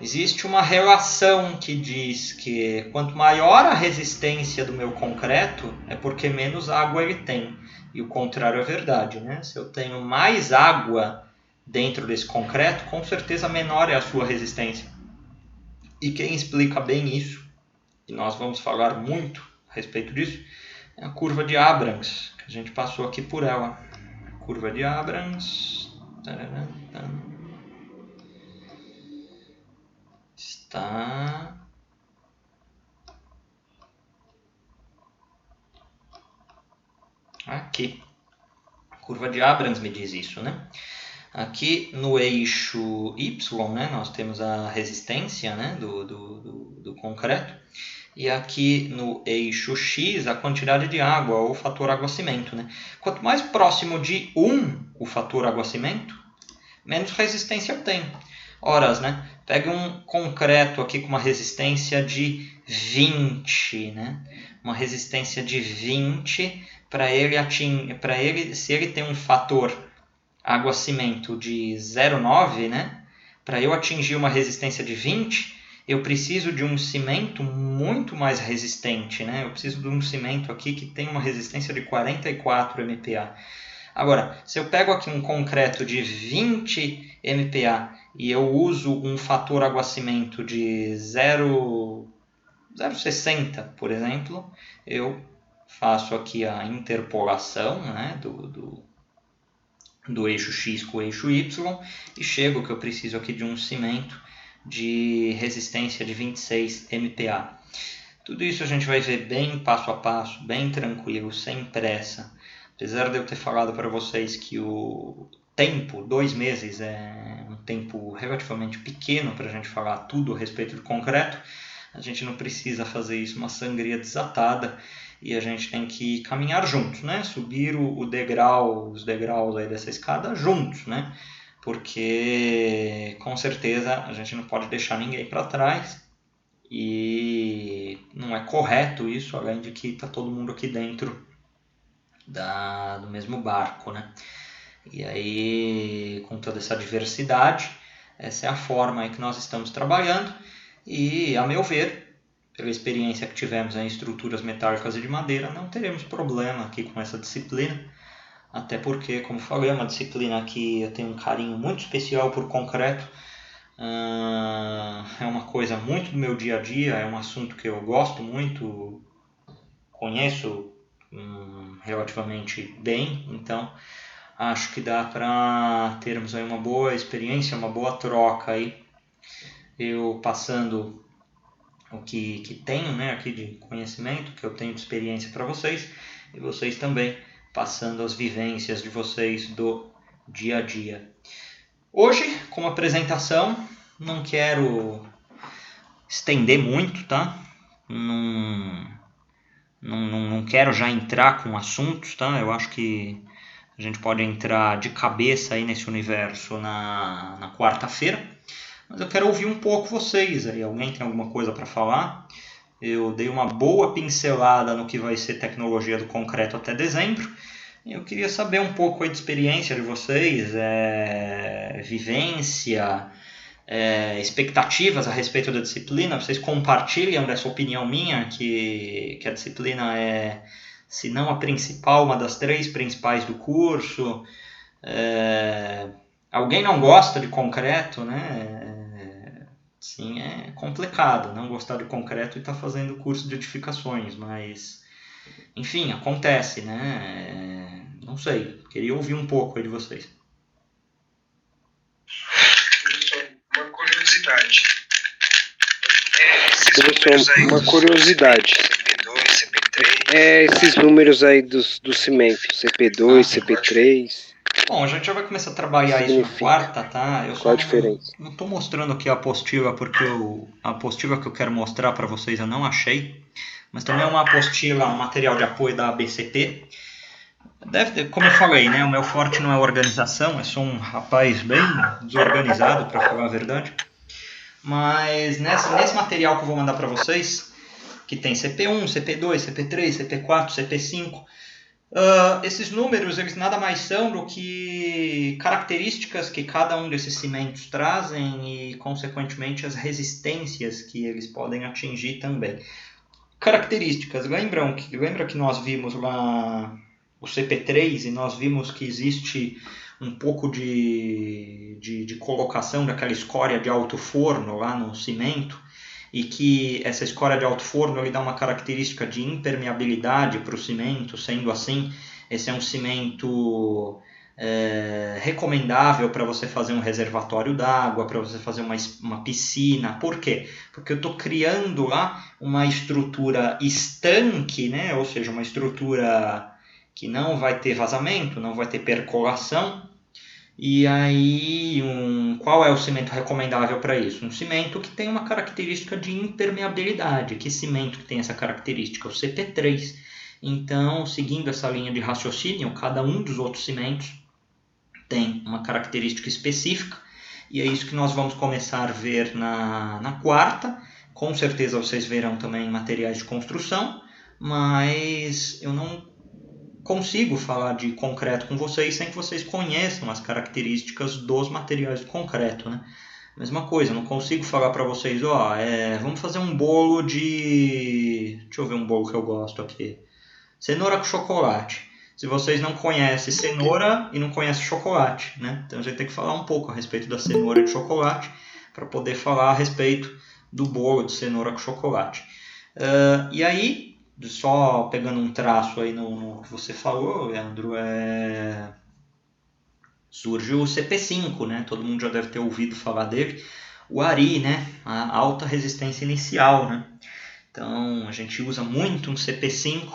Existe uma relação que diz que quanto maior a resistência do meu concreto é porque menos água ele tem. E o contrário é verdade, né? Se eu tenho mais água dentro desse concreto, com certeza menor é a sua resistência. E quem explica bem isso, e nós vamos falar muito a respeito disso, é a curva de Abrams, que a gente passou aqui por ela. Curva de Abrams está aqui. A curva de Abrams me diz isso, né? Aqui no eixo Y, né, nós temos a resistência, né, do concreto. E aqui no eixo X, a quantidade de água, ou o fator água-cimento, né? Quanto mais próximo de 1 o fator água-cimento, menos resistência tem. Horas, né? Pega um concreto aqui com uma resistência de 20, né? Uma resistência de 20, para ele, se ele tem um fator água-cimento de 0,9, né? Para eu atingir uma resistência de 20, eu preciso de um cimento muito mais resistente, né? Eu preciso de um cimento aqui que tem uma resistência de 44 MPa. Agora, se eu pego aqui um concreto de 20 MPa e eu uso um fator água-cimento de 0,60, por exemplo, eu faço aqui a interpolação, né, do do eixo X com o eixo Y, e chego que eu preciso aqui de um cimento de resistência de 26 MPa. Tudo isso a gente vai ver bem passo a passo, bem tranquilo, sem pressa. Apesar de eu ter falado para vocês que o tempo, 2 meses, é um tempo relativamente pequeno para a gente falar tudo a respeito do concreto, a gente não precisa fazer isso uma sangria desatada e a gente tem que caminhar juntos, né? Subir os degraus aí dessa escada juntos, né? Porque com certeza a gente não pode deixar ninguém para trás e não é correto isso, além de que está todo mundo aqui dentro do mesmo barco, né? E aí, com toda essa diversidade, essa é a forma aí que nós estamos trabalhando e, a meu ver, pela experiência que tivemos em estruturas metálicas e de madeira, não teremos problema aqui com essa disciplina, até porque, como falei, é uma disciplina que eu tenho um carinho muito especial por concreto. É uma coisa muito do meu dia a dia, é um assunto que eu gosto muito, conheço relativamente bem, então acho que dá para termos aí uma boa experiência, uma boa troca aí, eu passando o que tenho, né, aqui de conhecimento, que eu tenho de experiência para vocês, e vocês também passando as vivências de vocês do dia a dia. Hoje, como apresentação, não quero estender muito, tá? Não quero já entrar com assuntos, tá? Eu acho que a gente pode entrar de cabeça aí nesse universo na quarta-feira. Mas eu quero ouvir um pouco vocês aí. Alguém tem alguma coisa para falar? Eu dei uma boa pincelada no que vai ser tecnologia do concreto até dezembro. Eu queria saber um pouco aí de experiência de vocês, vivência, expectativas a respeito da disciplina. Vocês compartilham dessa opinião minha que a disciplina é, se não a principal, uma das 3 principais do curso. Alguém não gosta de concreto, né? Sim, é complicado não gostar de concreto e estar fazendo curso de edificações, mas enfim, acontece, né? Não sei, queria ouvir um pouco aí de vocês. Uma curiosidade. Uma curiosidade. CP2, CP3. Esses números aí do cimento, CP2, CP3. Bom, a gente já vai começar a trabalhar isso na quarta, tá? Eu Qual a diferença? Não estou mostrando aqui a apostila porque a apostila que eu quero mostrar para vocês eu não achei. Mas também é uma apostila, um material de apoio da ABCP. Como eu falei, né? O meu forte não é organização, eu sou um rapaz bem desorganizado, para falar a verdade. Mas nesse material que eu vou mandar para vocês, que tem CP1, CP2, CP3, CP4, CP5, esses números eles nada mais são do que características que cada um desses cimentos trazem e, consequentemente, as resistências que eles podem atingir também. Características, lembra que nós vimos lá o CP3 e nós vimos que existe um pouco de colocação daquela escória de alto forno lá no cimento e que essa escória de alto forno ele dá uma característica de impermeabilidade para o cimento, sendo assim, esse é um cimento recomendável para você fazer um reservatório d'água, para você fazer uma piscina. Por quê? Porque eu estou criando lá uma estrutura estanque, né? Ou seja, uma estrutura que não vai ter vazamento, não vai ter percolação. E aí, qual é o cimento recomendável para isso? Um cimento que tem uma característica de impermeabilidade. Que cimento que tem essa característica? O CP3. Então, seguindo essa linha de raciocínio, cada um dos outros cimentos tem uma característica específica. E é isso que nós vamos começar a ver na quarta. Com certeza vocês verão também materiais de construção, mas eu não consigo falar de concreto com vocês sem que vocês conheçam as características dos materiais de concreto, né? Mesma coisa, eu não consigo falar para vocês, vamos fazer um bolo de... Deixa eu ver um bolo que eu gosto aqui. Cenoura com chocolate. Se vocês não conhecem cenoura e não conhecem chocolate, né? Então a gente tem que falar um pouco a respeito da cenoura e de chocolate para poder falar a respeito do bolo de cenoura com chocolate. E aí, só pegando um traço aí no que você falou, Leandro, surge o CP5, né? Todo mundo já deve ter ouvido falar dele. O ARI, né? A alta resistência inicial, né? Então, a gente usa muito um CP5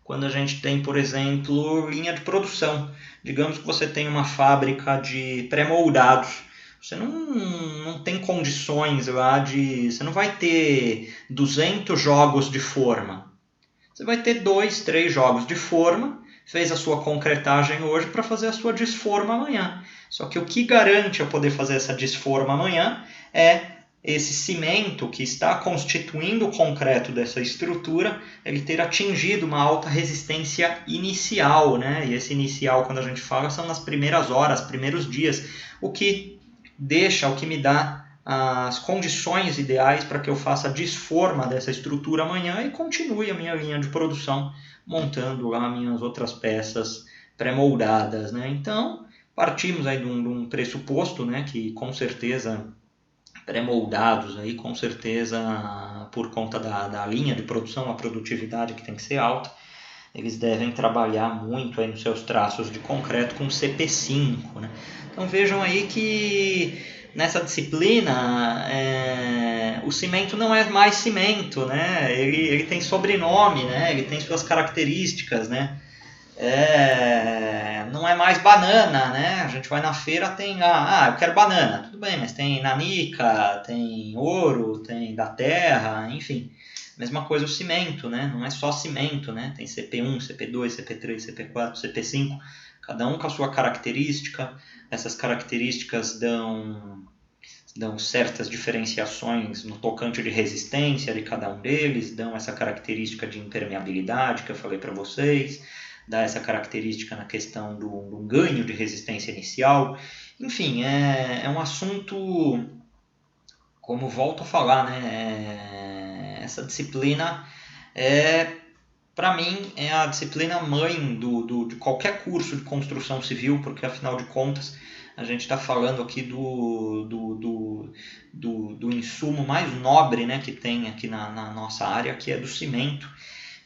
quando a gente tem, por exemplo, linha de produção. Digamos que você tem uma fábrica de pré-moldados. Você não tem condições lá de... Você não vai ter 200 jogos de forma. Você vai ter 2, 3 jogos de forma, fez a sua concretagem hoje para fazer a sua desforma amanhã. Só que o que garante eu poder fazer essa desforma amanhã é esse cimento que está constituindo o concreto dessa estrutura, ele ter atingido uma alta resistência inicial, né? E esse inicial, quando a gente fala, são nas primeiras horas, primeiros dias, o que me dá as condições ideais para que eu faça a desforma dessa estrutura amanhã e continue a minha linha de produção, montando lá minhas outras peças pré-moldadas, né? Então, partimos aí de um pressuposto, né, que com certeza pré-moldados, aí, com certeza por conta da linha de produção, a produtividade que tem que ser alta, eles devem trabalhar muito aí nos seus traços de concreto com CP5, né? Então vejam aí que nessa disciplina o cimento não é mais cimento, né? Ele tem sobrenome, né? Ele tem suas características, né? Não é mais banana, né? A gente vai na feira, tem lá, eu quero banana, tudo bem, mas tem nanica, tem ouro, tem da terra, enfim. Mesma coisa o cimento, né? Não é só cimento, né? Tem CP1, CP2, CP3, CP4, CP5, cada um com a sua característica. Essas características dão certas diferenciações no tocante de resistência de cada um deles, dão essa característica de impermeabilidade que eu falei para vocês, dá essa característica na questão do ganho de resistência inicial. Enfim, é um assunto, como volto a falar, né? Essa disciplina para mim, é a disciplina mãe de qualquer curso de construção civil, porque afinal de contas a gente está falando aqui do insumo mais nobre, né, que tem aqui na nossa área, que é do cimento.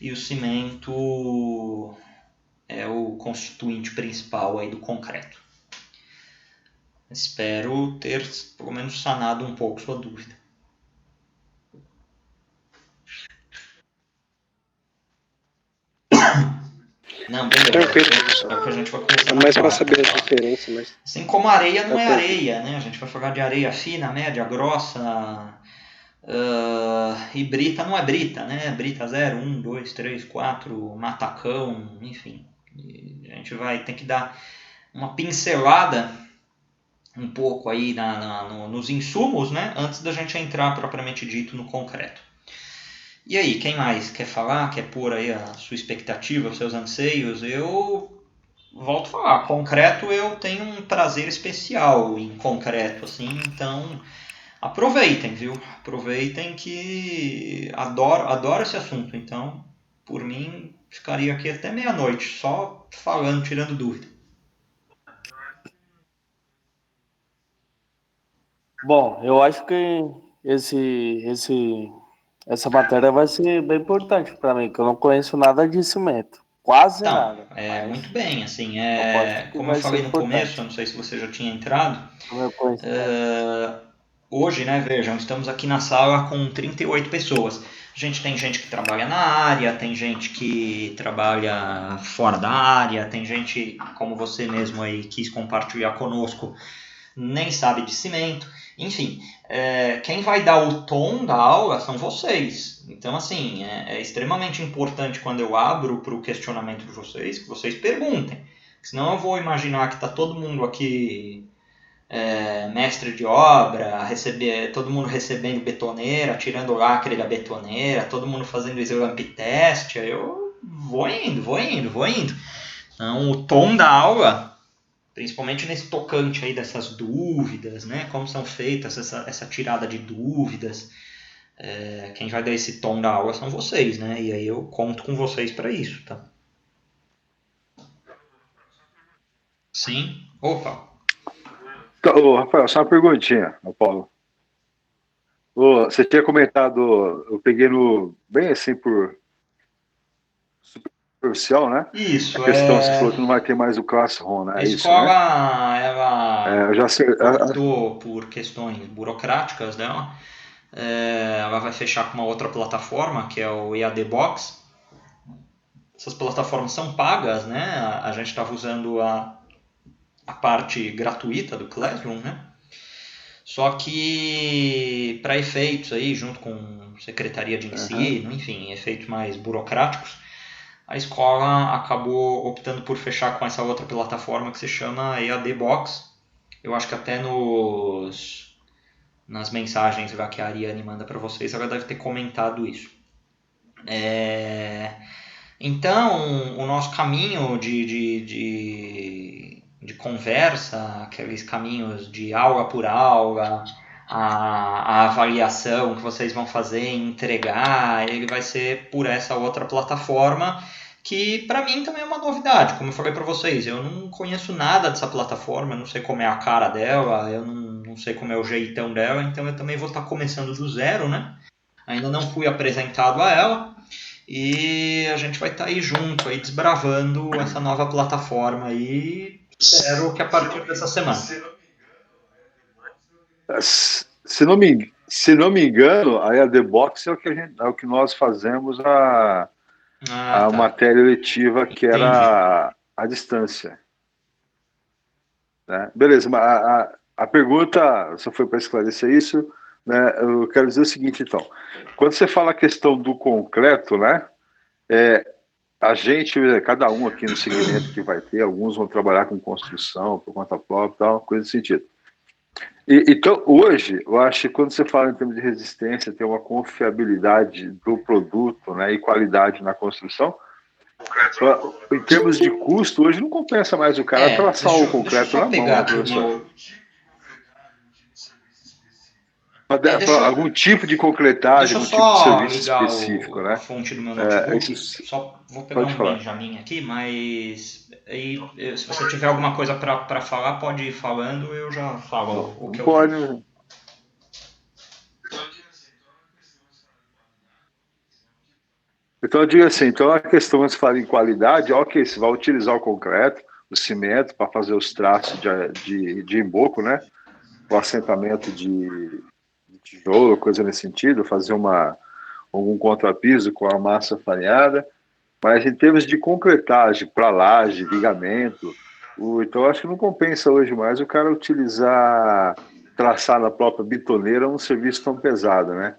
E o cimento é o constituinte principal aí do concreto. Espero ter, pelo menos, sanado um pouco sua dúvida. Não, beleza. É o que a gente vai começar mais para saber a diferença, mas... Assim como areia não é areia, né? A gente vai falar de areia fina, média, grossa, e brita não é brita, né? Brita 0, 1, 2, 3, 4, matacão, enfim. E a gente vai ter que dar uma pincelada um pouco aí nos insumos, né? Antes da gente entrar propriamente dito no concreto. E aí, quem mais quer falar, quer pôr aí a sua expectativa, os seus anseios? Eu volto a falar, concreto eu tenho um prazer especial em concreto, assim, então aproveitem, viu? Aproveitem que adoro esse assunto, então por mim ficaria aqui até meia-noite, só falando, tirando dúvida. Bom, eu acho que essa matéria vai ser bem importante para mim, que eu não conheço nada de cimento. Quase nada. Muito bem, assim, como eu falei no começo, eu não sei se você já tinha entrado, hoje, né, vejam, estamos aqui na sala com 38 pessoas. A gente tem gente que trabalha na área, tem gente que trabalha fora da área, tem gente, como você mesmo aí quis compartilhar conosco, nem sabe de cimento. Enfim, quem vai dar o tom da aula são vocês. Então, assim, é extremamente importante quando eu abro para o questionamento de vocês, que vocês perguntem. Senão eu vou imaginar que está todo mundo aqui mestre de obra, todo mundo recebendo betoneira, tirando o lacre da betoneira, todo mundo fazendo slamp test. Aí eu vou indo. Então, o tom da aula, principalmente nesse tocante aí dessas dúvidas, né? Como são feitas essa tirada de dúvidas. Quem vai dar esse tom da aula são vocês, né? E aí eu conto com vocês para isso, tá? Sim? Opa! Ô, Rafael, só uma perguntinha, Paulo. Você tinha comentado, eu peguei bem assim por superficial, né? Isso, A questão, você falou que não vai ter mais o Classroom, né? a É isso, né? escola, ela Eu já sei. cortou por questões burocráticas dela. Ela vai fechar com uma outra plataforma, que é o EAD Box. Essas plataformas são pagas, né? A gente estava usando a parte gratuita do Classroom, né? Só que para efeitos aí, junto com Secretaria de Ensino, enfim, efeitos mais burocráticos, a escola acabou optando por fechar com essa outra plataforma que se chama EAD Box. Eu acho que até nas mensagens lá que a Ariane manda para vocês, ela deve ter comentado isso. Então, o nosso caminho de conversa, aqueles caminhos de aula por aula, a avaliação que vocês vão fazer, entregar, ele vai ser por essa outra plataforma, que para mim também é uma novidade. Como eu falei para vocês, eu não conheço nada dessa plataforma, eu não sei como é a cara dela, eu não sei como é o jeitão dela, então eu também vou estar começando do zero, né? Ainda não fui apresentado a ela. E a gente vai estar aí junto, aí desbravando essa nova plataforma aí. Espero que a partir dessa semana. Se não me engano, a EAD Box é o que nós fazemos a Tá. matéria letiva que era a distância. Né? Beleza, mas a pergunta só foi para esclarecer isso, né? Eu quero dizer o seguinte, então. Quando você fala a questão do concreto, né? A gente, cada um aqui no segmento que vai ter, alguns vão trabalhar com construção, por conta própria, tal, coisa desse sentido. Então, hoje, eu acho que quando você fala em termos de resistência, tem uma confiabilidade do produto, né, e qualidade na construção, em termos de custo, hoje não compensa mais o cara traçar o concreto na mão, né, professor? Algum tipo de concretagem, algum tipo de serviço específico, né? A fonte do meu notebook. Isso... Só vou pegar um Benjamin aqui, mas aí, se você tiver alguma coisa para falar, pode ir falando, eu já falo o que eu penso. Então eu digo assim, então a questão quando se fala em qualidade, ok, você vai utilizar o concreto, o cimento para fazer os traços de emboco, né? O assentamento de tijolo, coisa nesse sentido, fazer algum contrapiso com a massa falhada, mas em termos de concretagem, para laje, ligamento, então acho que não compensa hoje mais o cara traçar na própria bitoneira um serviço tão pesado, né?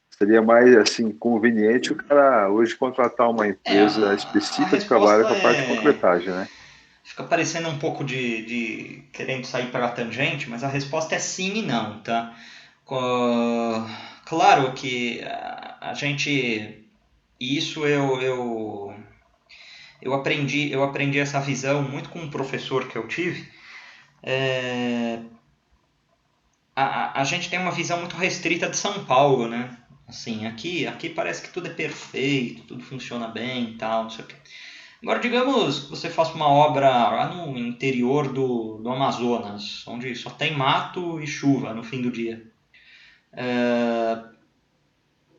Seria mais assim conveniente o cara hoje contratar uma empresa específica que trabalha com a parte de concretagem, né? Fica parecendo um pouco de querendo sair pela tangente, mas a resposta é sim e não, tá? Claro que a gente... Isso eu aprendi essa visão muito com um professor que eu tive. A gente tem uma visão muito restrita de São Paulo, né? Assim, aqui parece que tudo é perfeito, tudo funciona bem e tal, não sei o quê. Agora, digamos que você faça uma obra lá no interior do Amazonas, onde só tem mato e chuva no fim do dia.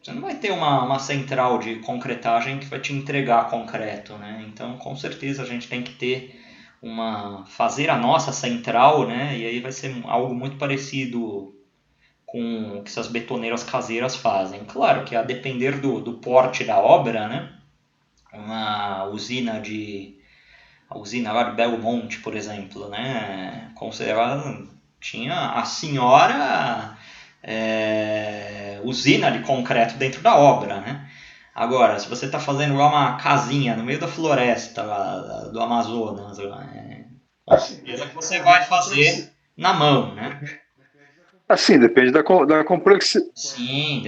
Você não vai ter uma central de concretagem que vai te entregar concreto, né? Então, com certeza, a gente tem que ter fazer a nossa central, né? E aí vai ser algo muito parecido com o que essas betoneiras caseiras fazem. Claro que a depender do porte da obra, né? A usina lá de Belo Monte, por exemplo, né? Ela tinha a senhora usina de concreto dentro da obra, né? Agora, se você está fazendo lá uma casinha no meio da floresta lá, do Amazonas, com certeza que você vai fazer na mão, né? Assim, depende da complexidade. Sim,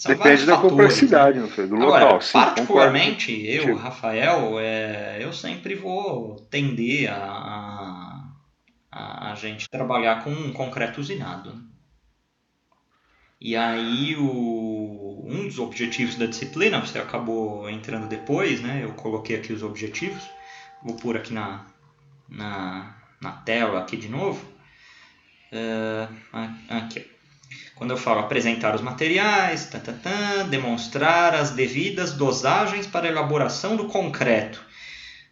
depende da complexidade, né? Do Agora, local. Sim, particularmente, eu, Rafael, eu sempre vou tender a gente trabalhar com um concreto usinado. Né? E aí, um dos objetivos da disciplina, você acabou entrando depois, né? Eu coloquei aqui os objetivos. Vou pôr aqui na tela aqui de novo. Aqui. Quando eu falo apresentar os materiais, demonstrar as devidas dosagens para a elaboração do concreto.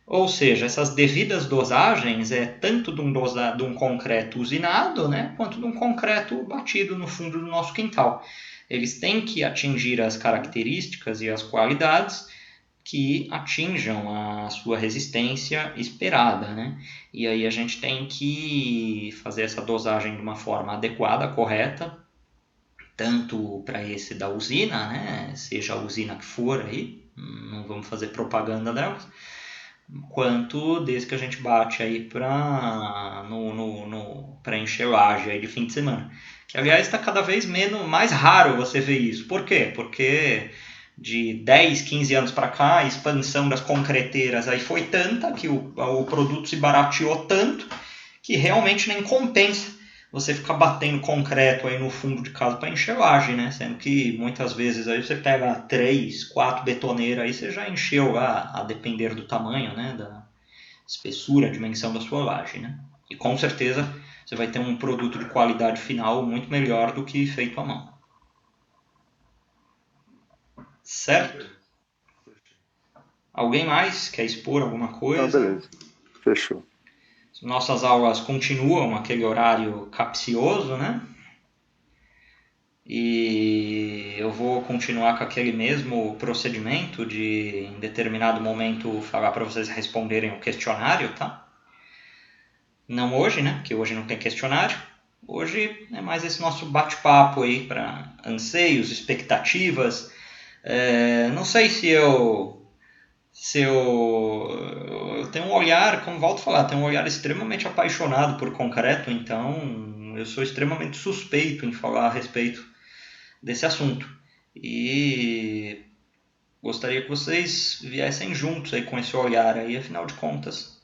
Ou seja, essas devidas dosagens é tanto de um concreto usinado, né, quanto de um concreto batido no fundo do nosso quintal. Eles têm que atingir as características e as qualidades que atinjam a sua resistência esperada, né? E aí a gente tem que fazer essa dosagem de uma forma adequada, correta, tanto para esse da usina, né? Seja a usina que for aí, não vamos fazer propaganda delas, quanto desde que a gente bate aí para encher laje aí de fim de semana. Que, aliás, está cada vez mais raro você ver isso. Por quê? Porque de 10, 15 anos para cá, a expansão das concreteiras aí foi tanta, que o produto se barateou tanto, que realmente nem compensa você ficar batendo concreto aí no fundo de casa para encher laje, né? Sendo que muitas vezes aí você pega 3, 4 betoneiras aí, você já encheu lá, a depender do tamanho, né? Da espessura, dimensão da sua laje, né? E com certeza você vai ter um produto de qualidade final muito melhor do que feito à mão. Certo? Alguém mais quer expor alguma coisa? Beleza. Fechou. Nossas aulas continuam aquele horário capcioso, né? E eu vou continuar com aquele mesmo procedimento de, em determinado momento, falar para vocês responderem o questionário, tá? Não hoje, né? Porque hoje não tem questionário. Hoje é mais esse nosso bate-papo aí para anseios, expectativas. Não sei se eu tenho um olhar, como volto a falar, tenho um olhar extremamente apaixonado por concreto, então eu sou extremamente suspeito em falar a respeito desse assunto. E gostaria que vocês viessem juntos aí com esse olhar aí, afinal de contas.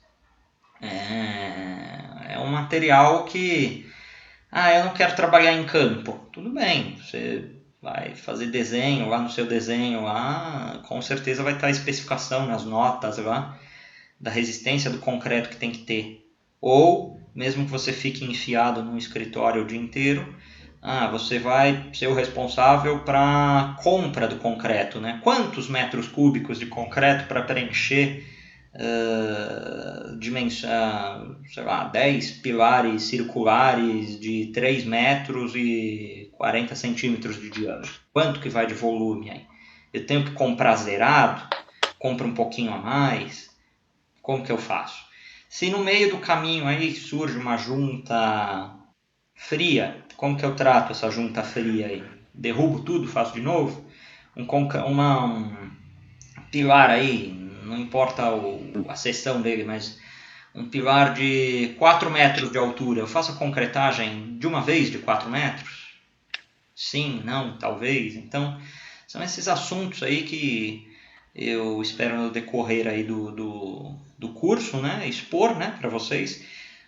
É um material que... eu não quero trabalhar em campo. Tudo bem, você vai fazer desenho lá no seu desenho lá, com certeza vai estar a especificação nas notas lá da resistência do concreto que tem que ter. Ou, mesmo que você fique enfiado num escritório o dia inteiro, você vai ser o responsável para a compra do concreto, né? Quantos metros cúbicos de concreto para preencher 10 pilares circulares de 3 metros e 40 centímetros de diâmetro? Quanto que vai de volume aí? Eu tenho que comprar zerado? Compro um pouquinho a mais? Como que eu faço? Se no meio do caminho aí surge uma junta fria, como que eu trato essa junta fria aí? Derrubo tudo, faço de novo? Um pilar aí, não importa a seção dele, mas um pilar de 4 metros de altura, eu faço a concretagem de uma vez de 4 metros? Sim, não, talvez. Então, são esses assuntos aí que eu espero no decorrer aí do curso, né, expor, né, para vocês,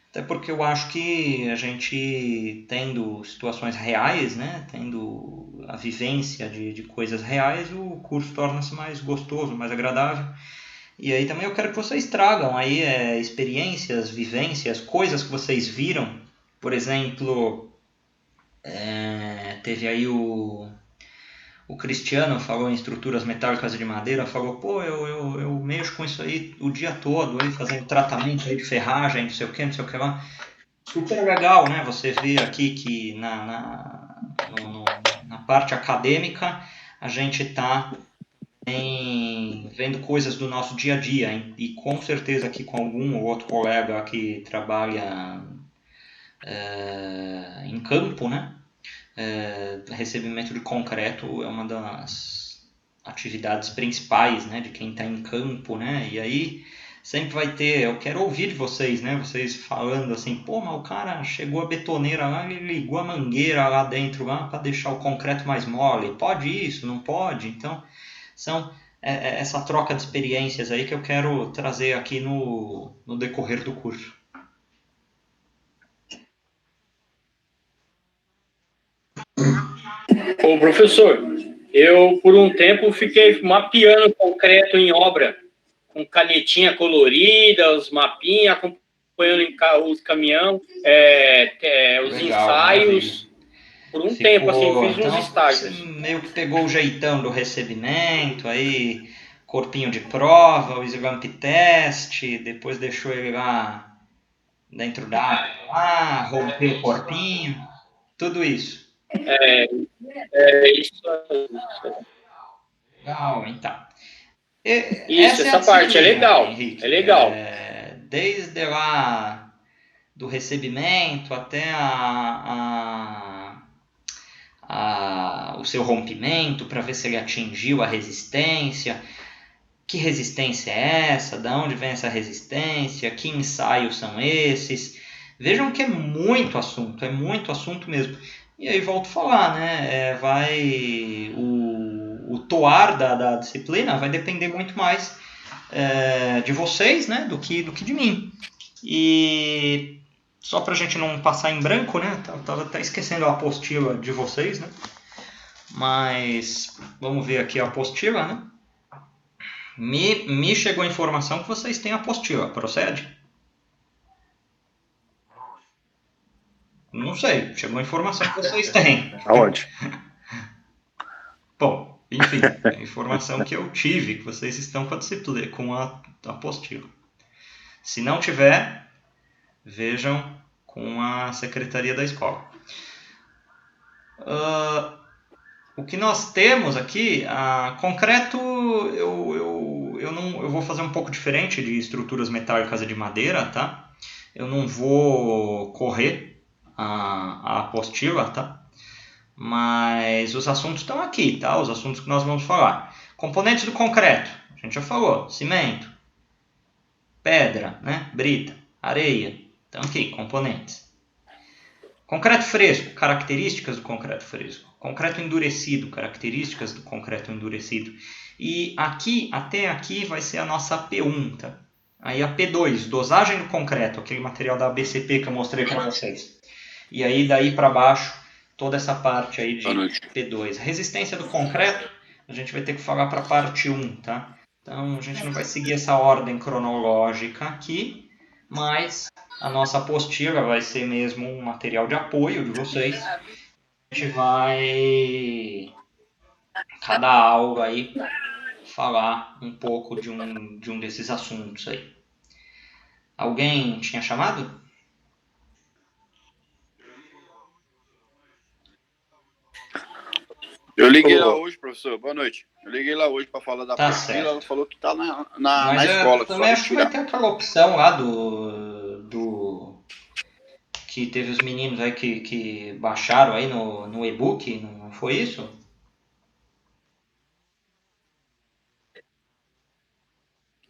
até porque eu acho que a gente tendo situações reais, né, tendo a vivência de coisas reais, o curso torna-se mais gostoso, mais agradável. E aí também eu quero que vocês tragam aí experiências, vivências, coisas que vocês viram. Por exemplo, teve aí o Cristiano falou em estruturas metálicas de madeira, falou, pô, eu mexo com isso aí o dia todo, aí, fazendo tratamento aí de ferragem, não sei o que lá. Super legal, né? Você vê aqui que na parte acadêmica a gente está vendo coisas do nosso dia a dia, hein? E com certeza aqui com algum ou outro colega que trabalha em campo, né? Recebimento de concreto é uma das atividades principais, né, de quem está em campo, né? E aí sempre vai ter, eu quero ouvir de vocês, né? Vocês falando assim, pô, mas o cara chegou a betoneira lá, ele ligou a mangueira lá dentro lá para deixar o concreto mais mole. Pode isso? Não pode? Então, são essa troca de experiências aí que eu quero trazer aqui no decorrer do curso. Ô, professor, eu por um tempo fiquei mapeando concreto em obra, com canetinha colorida, os mapinhas, acompanhando os caminhão, os Legal, ensaios. Por um tempo, assim, fiz uns Então, você estágios. meio que pegou o jeitão do recebimento, aí corpinho de prova, o slump test, depois deixou ele lá dentro da água, lá, rompeu o corpinho, tudo isso. É isso aí. Legal, então. Isso, Essa é a essa parte é disciplina, legal. Henrique. É legal. Desde lá do recebimento até o seu rompimento, para ver se ele atingiu a resistência. Que resistência é essa? De onde vem essa resistência? Que ensaios são esses? Vejam que é muito assunto mesmo. E aí volto a falar, né? O toar da disciplina vai depender muito mais de vocês, né? Do que de mim. E só para a gente não passar em branco, né? Tava até esquecendo a apostila de vocês, né? Mas vamos ver aqui a apostila, né? Me chegou a informação que vocês têm a apostila, procede? Não sei, chegou a informação que vocês têm. Aonde? Bom, enfim, a informação que eu tive, que vocês estão com a apostila. Se não tiver, vejam com a secretaria da escola. O que nós temos aqui, concreto, eu vou fazer um pouco diferente de estruturas metálicas e de madeira, tá? Eu não vou correr a apostila, tá? Mas os assuntos estão aqui, tá? Os assuntos que nós vamos falar. Componentes do concreto, a gente já falou. Cimento, pedra, né? Brita, areia. Então aqui, componentes. Concreto fresco, características do concreto fresco. Concreto endurecido, características do concreto endurecido. E aqui, até aqui, vai ser a nossa P1, tá? Aí a P2, dosagem do concreto, aquele material da ABCP que eu mostrei para vocês. E aí daí para baixo, toda essa parte aí de P2. Resistência do concreto, a gente vai ter que falar para a parte 1, tá? Então a gente não vai seguir essa ordem cronológica aqui, mas a nossa apostila vai ser mesmo um material de apoio de vocês. A gente vai, cada aula aí, falar um pouco de um desses assuntos aí. Alguém tinha chamado? Eu liguei lá hoje, professor. Boa noite. Eu liguei lá hoje para falar da Tá apostila. certo. Ela falou que tá na Mas escola. eu também acho que vai ter aquela opção lá do que teve os meninos aí que baixaram aí no e-book, não foi isso?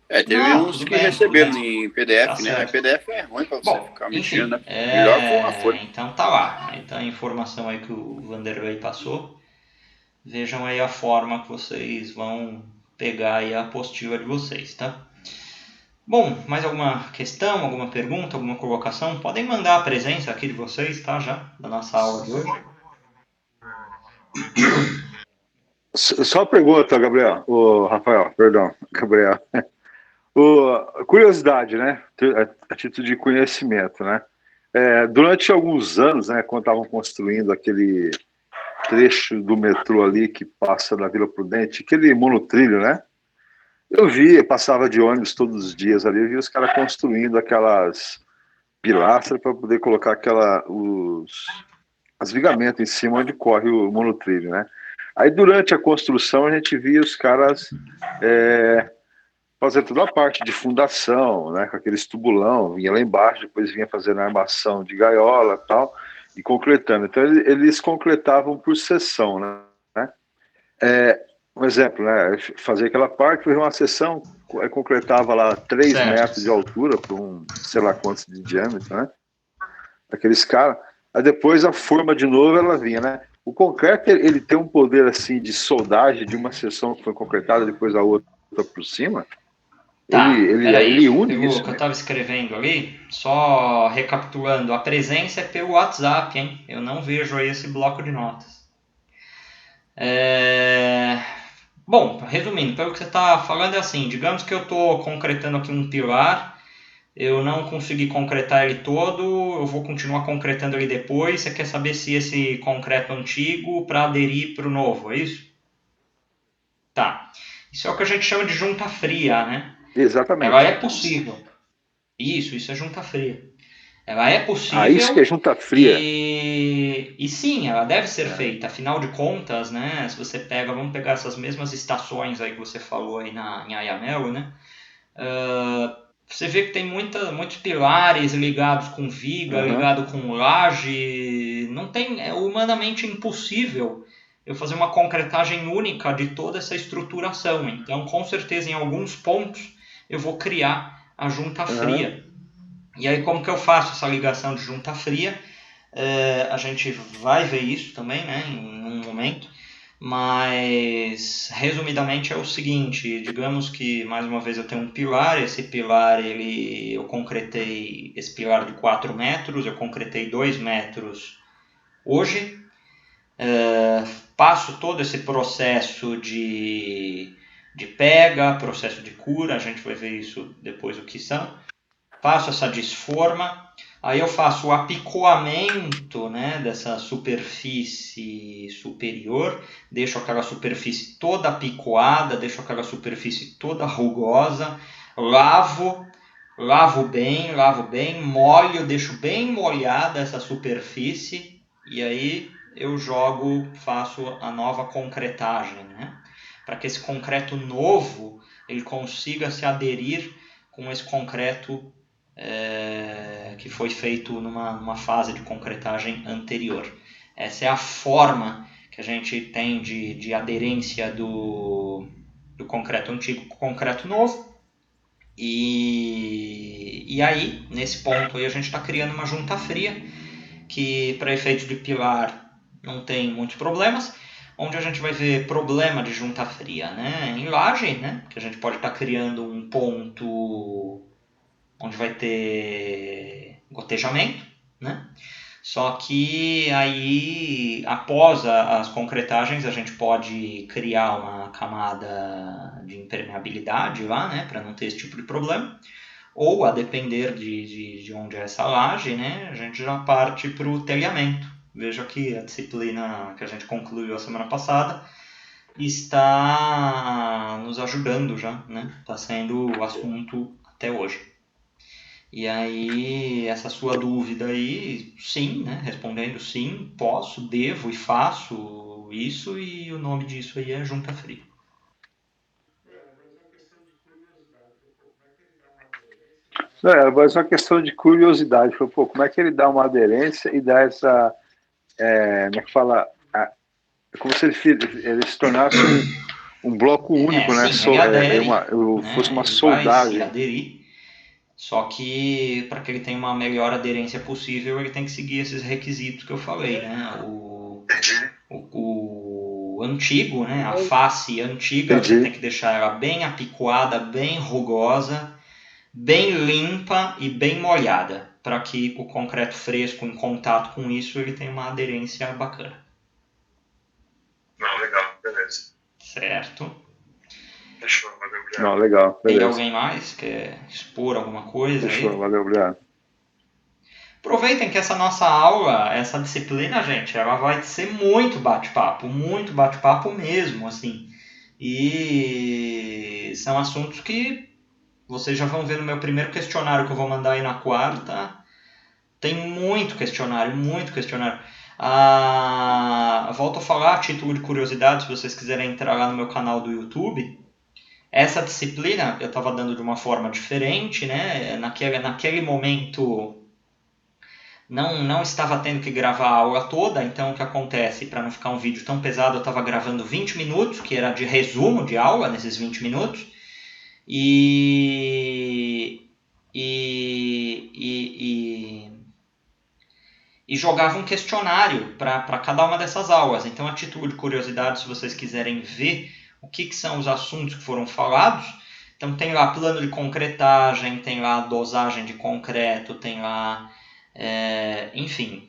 Teve Não, uns tudo que bem, receberam tudo em PDF, tá né? certo. PDF é ruim para você Bom, ficar enfim, mexendo, né? Melhor for uma folha. então tá lá. Então a informação aí que o Vanderlei passou, vejam aí a forma que vocês vão pegar aí a apostila de vocês, tá? Bom, mais alguma questão, alguma pergunta, alguma colocação? Podem mandar a presença aqui de vocês, tá? Já, da nossa aula de hoje. Só pergunta, Gabriel. Rafael, perdão, Gabriel. Curiosidade, né? A título de conhecimento, né? Durante alguns anos, né, quando estavam construindo aquele trecho do metrô ali que passa da Vila Prudente, aquele monotrilho, né? Passava de ônibus todos os dias ali, eu via os caras construindo aquelas pilastras para poder colocar as vigamentos em cima onde corre o monotrilho, né? Aí durante a construção a gente via os caras fazendo toda a parte de fundação, né? Com aqueles tubulão, vinha lá embaixo, depois vinha fazendo armação de gaiola e tal, e concretando. Então eles concretavam por seção, né? Um exemplo, né? Fazia aquela parte, fazia uma seção, aí concretava lá 3 metros de altura por sei lá quantos de diâmetro, né? Aqueles caras. Aí depois a forma de novo ela vinha, né? O concreto, ele tem um poder assim de soldagem de uma seção que foi concretada, depois a outra por cima. Tá, Ele une pelo isso. que eu estava escrevendo ali, só recapitulando, a presença é pelo WhatsApp, hein? Eu não vejo aí esse bloco de notas. Bom, resumindo, pelo que você está falando é assim, digamos que eu estou concretando aqui um pilar eu não consegui concretar ele todo, eu vou continuar concretando ele depois. Você quer saber se esse concreto antigo para aderir para o novo, é isso? Tá. Isso é o que a gente chama de junta fria, né? Ela é Exatamente. possível. Isso é junta fria. Ela é Isso que é possível junta fria. e sim, ela deve ser feita. Afinal de contas, né? Se você pega, vamos pegar essas mesmas estações aí que você falou aí em Ayamelo, né? Você vê que tem muitos pilares ligados com viga, Aham. ligado com laje. Não tem, é humanamente impossível eu fazer uma concretagem única de toda essa estruturação. Então, com certeza, em alguns pontos, eu vou criar a junta fria. E aí, como que eu faço essa ligação de junta fria? A gente vai ver isso também, né, em um momento. Mas, resumidamente, é o seguinte, digamos que, mais uma vez, eu tenho um pilar, esse pilar, eu concretei esse pilar de 4 metros, eu concretei 2 metros hoje, passo todo esse processo de pega, processo de cura, a gente vai ver isso depois o que são, faço essa desforma, aí eu faço o apicoamento, né, dessa superfície superior, deixo aquela superfície toda apicoada, deixo aquela superfície toda rugosa, lavo bem, molho, deixo bem molhada essa superfície e aí eu faço a nova concretagem, né, para que esse concreto novo ele consiga se aderir com esse concreto que foi feito numa fase de concretagem anterior. Essa é a forma que a gente tem de aderência do concreto antigo com o concreto novo. E aí, nesse ponto aí, a gente está criando uma junta fria, que para efeitos de pilar não tem muitos problemas, onde a gente vai ver problema de junta fria, né? Em laje, né? Que a gente pode estar criando um ponto onde vai ter gotejamento, né? Só que aí, após as concretagens, a gente pode criar uma camada de impermeabilidade lá, né? Para não ter esse tipo de problema. Ou, a depender de onde é essa laje, né? A gente já parte para o telhamento. Veja que a disciplina que a gente concluiu a semana passada está nos ajudando já, né? Está sendo o assunto até hoje. E aí, essa sua dúvida aí, sim, né? Respondendo sim, posso, devo e faço isso, e o nome disso aí é junta fria. Mas é uma questão de curiosidade. Pô, como é que ele dá uma aderência e dá essa. Como é que fala? É como se ele se tornasse um bloco único, né? Sim, ele adere, Fosse né? uma Ele vai se soldagem. aderir, só que para que ele tenha uma melhor aderência possível, ele tem que seguir esses requisitos que eu falei, né? O antigo, né? A face antiga, Entendi. você tem que deixar ela bem apicoada, bem rugosa, bem limpa e bem molhada, para que o concreto fresco em contato com isso ele tenha uma aderência bacana. Não, legal, beleza. Certo. Fechou, valeu, obrigado. Não, legal, Tem beleza. alguém mais que quer expor alguma coisa Fechou, aí? valeu, obrigado. Aproveitem que essa nossa aula, essa disciplina, gente, ela vai ser muito bate-papo mesmo, assim. E são assuntos que vocês já vão ver no meu primeiro questionário que eu vou mandar aí na quarta. Tem muito questionário, muito questionário. Volto a falar, a título de curiosidade, se vocês quiserem entrar lá no meu canal do YouTube, essa disciplina eu estava dando de uma forma diferente, né? Naquele momento não estava tendo que gravar a aula toda, então o que acontece, para não ficar um vídeo tão pesado, eu estava gravando 20 minutos, que era de resumo de aula nesses 20 minutos, e jogava um questionário para cada uma dessas aulas. Então, a título de curiosidade, se vocês quiserem ver o que são os assuntos que foram falados, então tem lá plano de concretagem, tem lá dosagem de concreto, tem lá, enfim,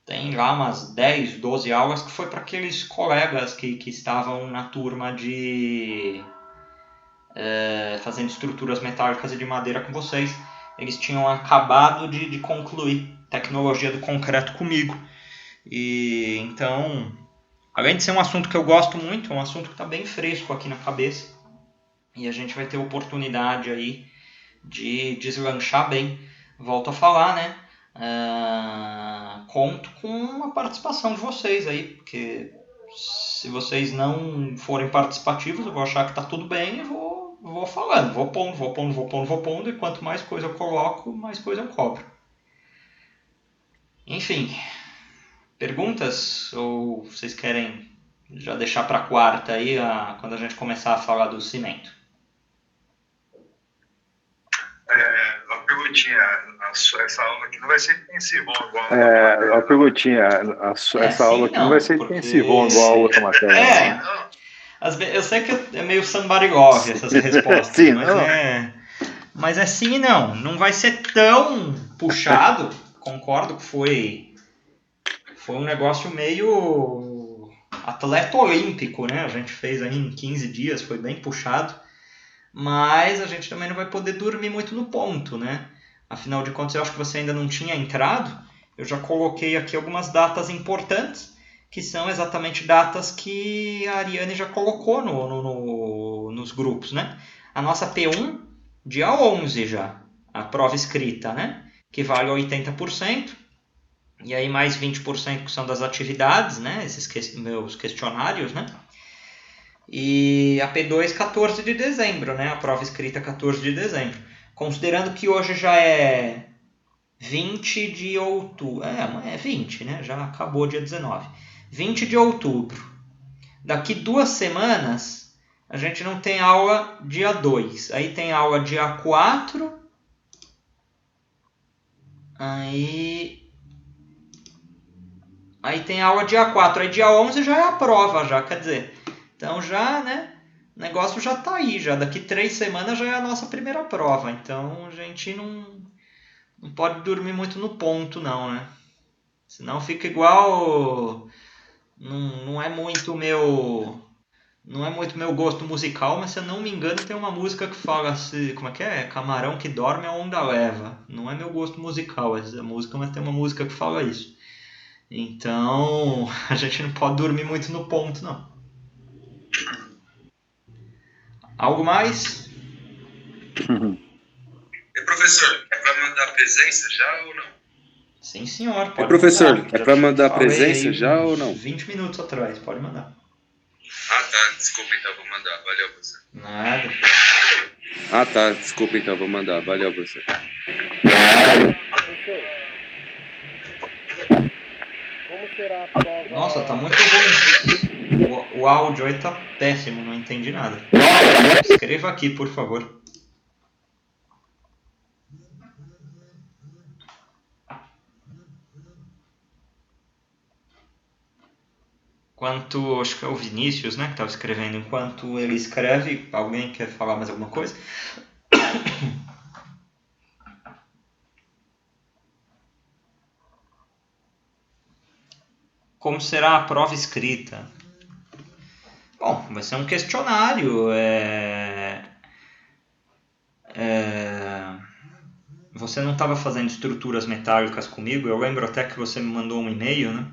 tem lá umas 10, 12 aulas que foi para aqueles colegas que estavam na turma de fazendo estruturas metálicas e de madeira com vocês. eles tinham acabado de concluir tecnologia do concreto comigo. E então, além de ser um assunto que eu gosto muito, é um assunto que está bem fresco aqui na cabeça. E a gente vai ter oportunidade aí de deslanchar bem. Volto a falar, né? Conto com a participação de vocês aí, porque se vocês não forem participativos, eu vou achar que está tudo bem e vou falando, vou pondo, e quanto mais coisa eu coloco, mais coisa eu cobro. Enfim, perguntas? Ou vocês querem já deixar para quarta aí, quando a gente começar a falar do cimento? Uma perguntinha, essa aula aqui não vai ser intensiva igual Uma perguntinha, essa aula aqui não vai ser intensiva igual a outra matéria. Eu sei que é meio somebody love essas respostas, sim, mas é sim e não. Não vai ser tão puxado. Concordo que foi um negócio meio atleta olímpico, né? A gente fez aí em 15 dias, foi bem puxado. Mas a gente também não vai poder dormir muito no ponto, né? Afinal de contas, eu acho que você ainda não tinha entrado. Eu já coloquei aqui algumas datas importantes, que são exatamente datas que a Ariane já colocou nos grupos, né? A nossa P1, dia 11 já, a prova escrita, né? Que vale 80%. E aí mais 20% que são das atividades, né? Esses meus questionários, né? E a P2, 14 de dezembro, né? A prova escrita 14 de dezembro. Considerando que hoje já é 20 de outubro. É 20, né? Já acabou dia 19. 20 de outubro. Daqui 2 semanas, a gente não tem aula dia 2. Aí tem aula dia 4. Aí tem aula dia 4. Aí dia 11 já é a prova, já. Quer dizer, então já, né? O negócio já tá aí. Já daqui 3 semanas já é a nossa primeira prova. Então a gente não pode dormir muito no ponto, não, né? Senão fica igual... Não é muito meu gosto musical, mas se eu não me engano tem uma música que fala assim, como é que é? Camarão que dorme a onda leva. Não é meu gosto musical essa música, mas tem uma música que fala isso. Então a gente não pode dormir muito no ponto, não. Algo mais? E professor, é para mandar presença já ou não? Sim, senhor. Pode professor, mandar. é para mandar Falei presença aí já uns ou não? 20 minutos atrás, pode mandar. Ah, tá. Desculpa, então, vou mandar. Valeu, professor. Nada. Ah, tá. Desculpa, então, vou mandar. Valeu, professor. Como será a prova? Nossa, tá muito ruim. O áudio aí tá péssimo, não entendi nada. Escreva aqui, por favor. Acho que é o Vinícius, né, que estava escrevendo. Enquanto ele escreve, alguém quer falar mais alguma coisa? Como será a prova escrita? Bom, vai ser um questionário. Você não estava fazendo estruturas metálicas comigo? Eu lembro até que você me mandou um e-mail, né?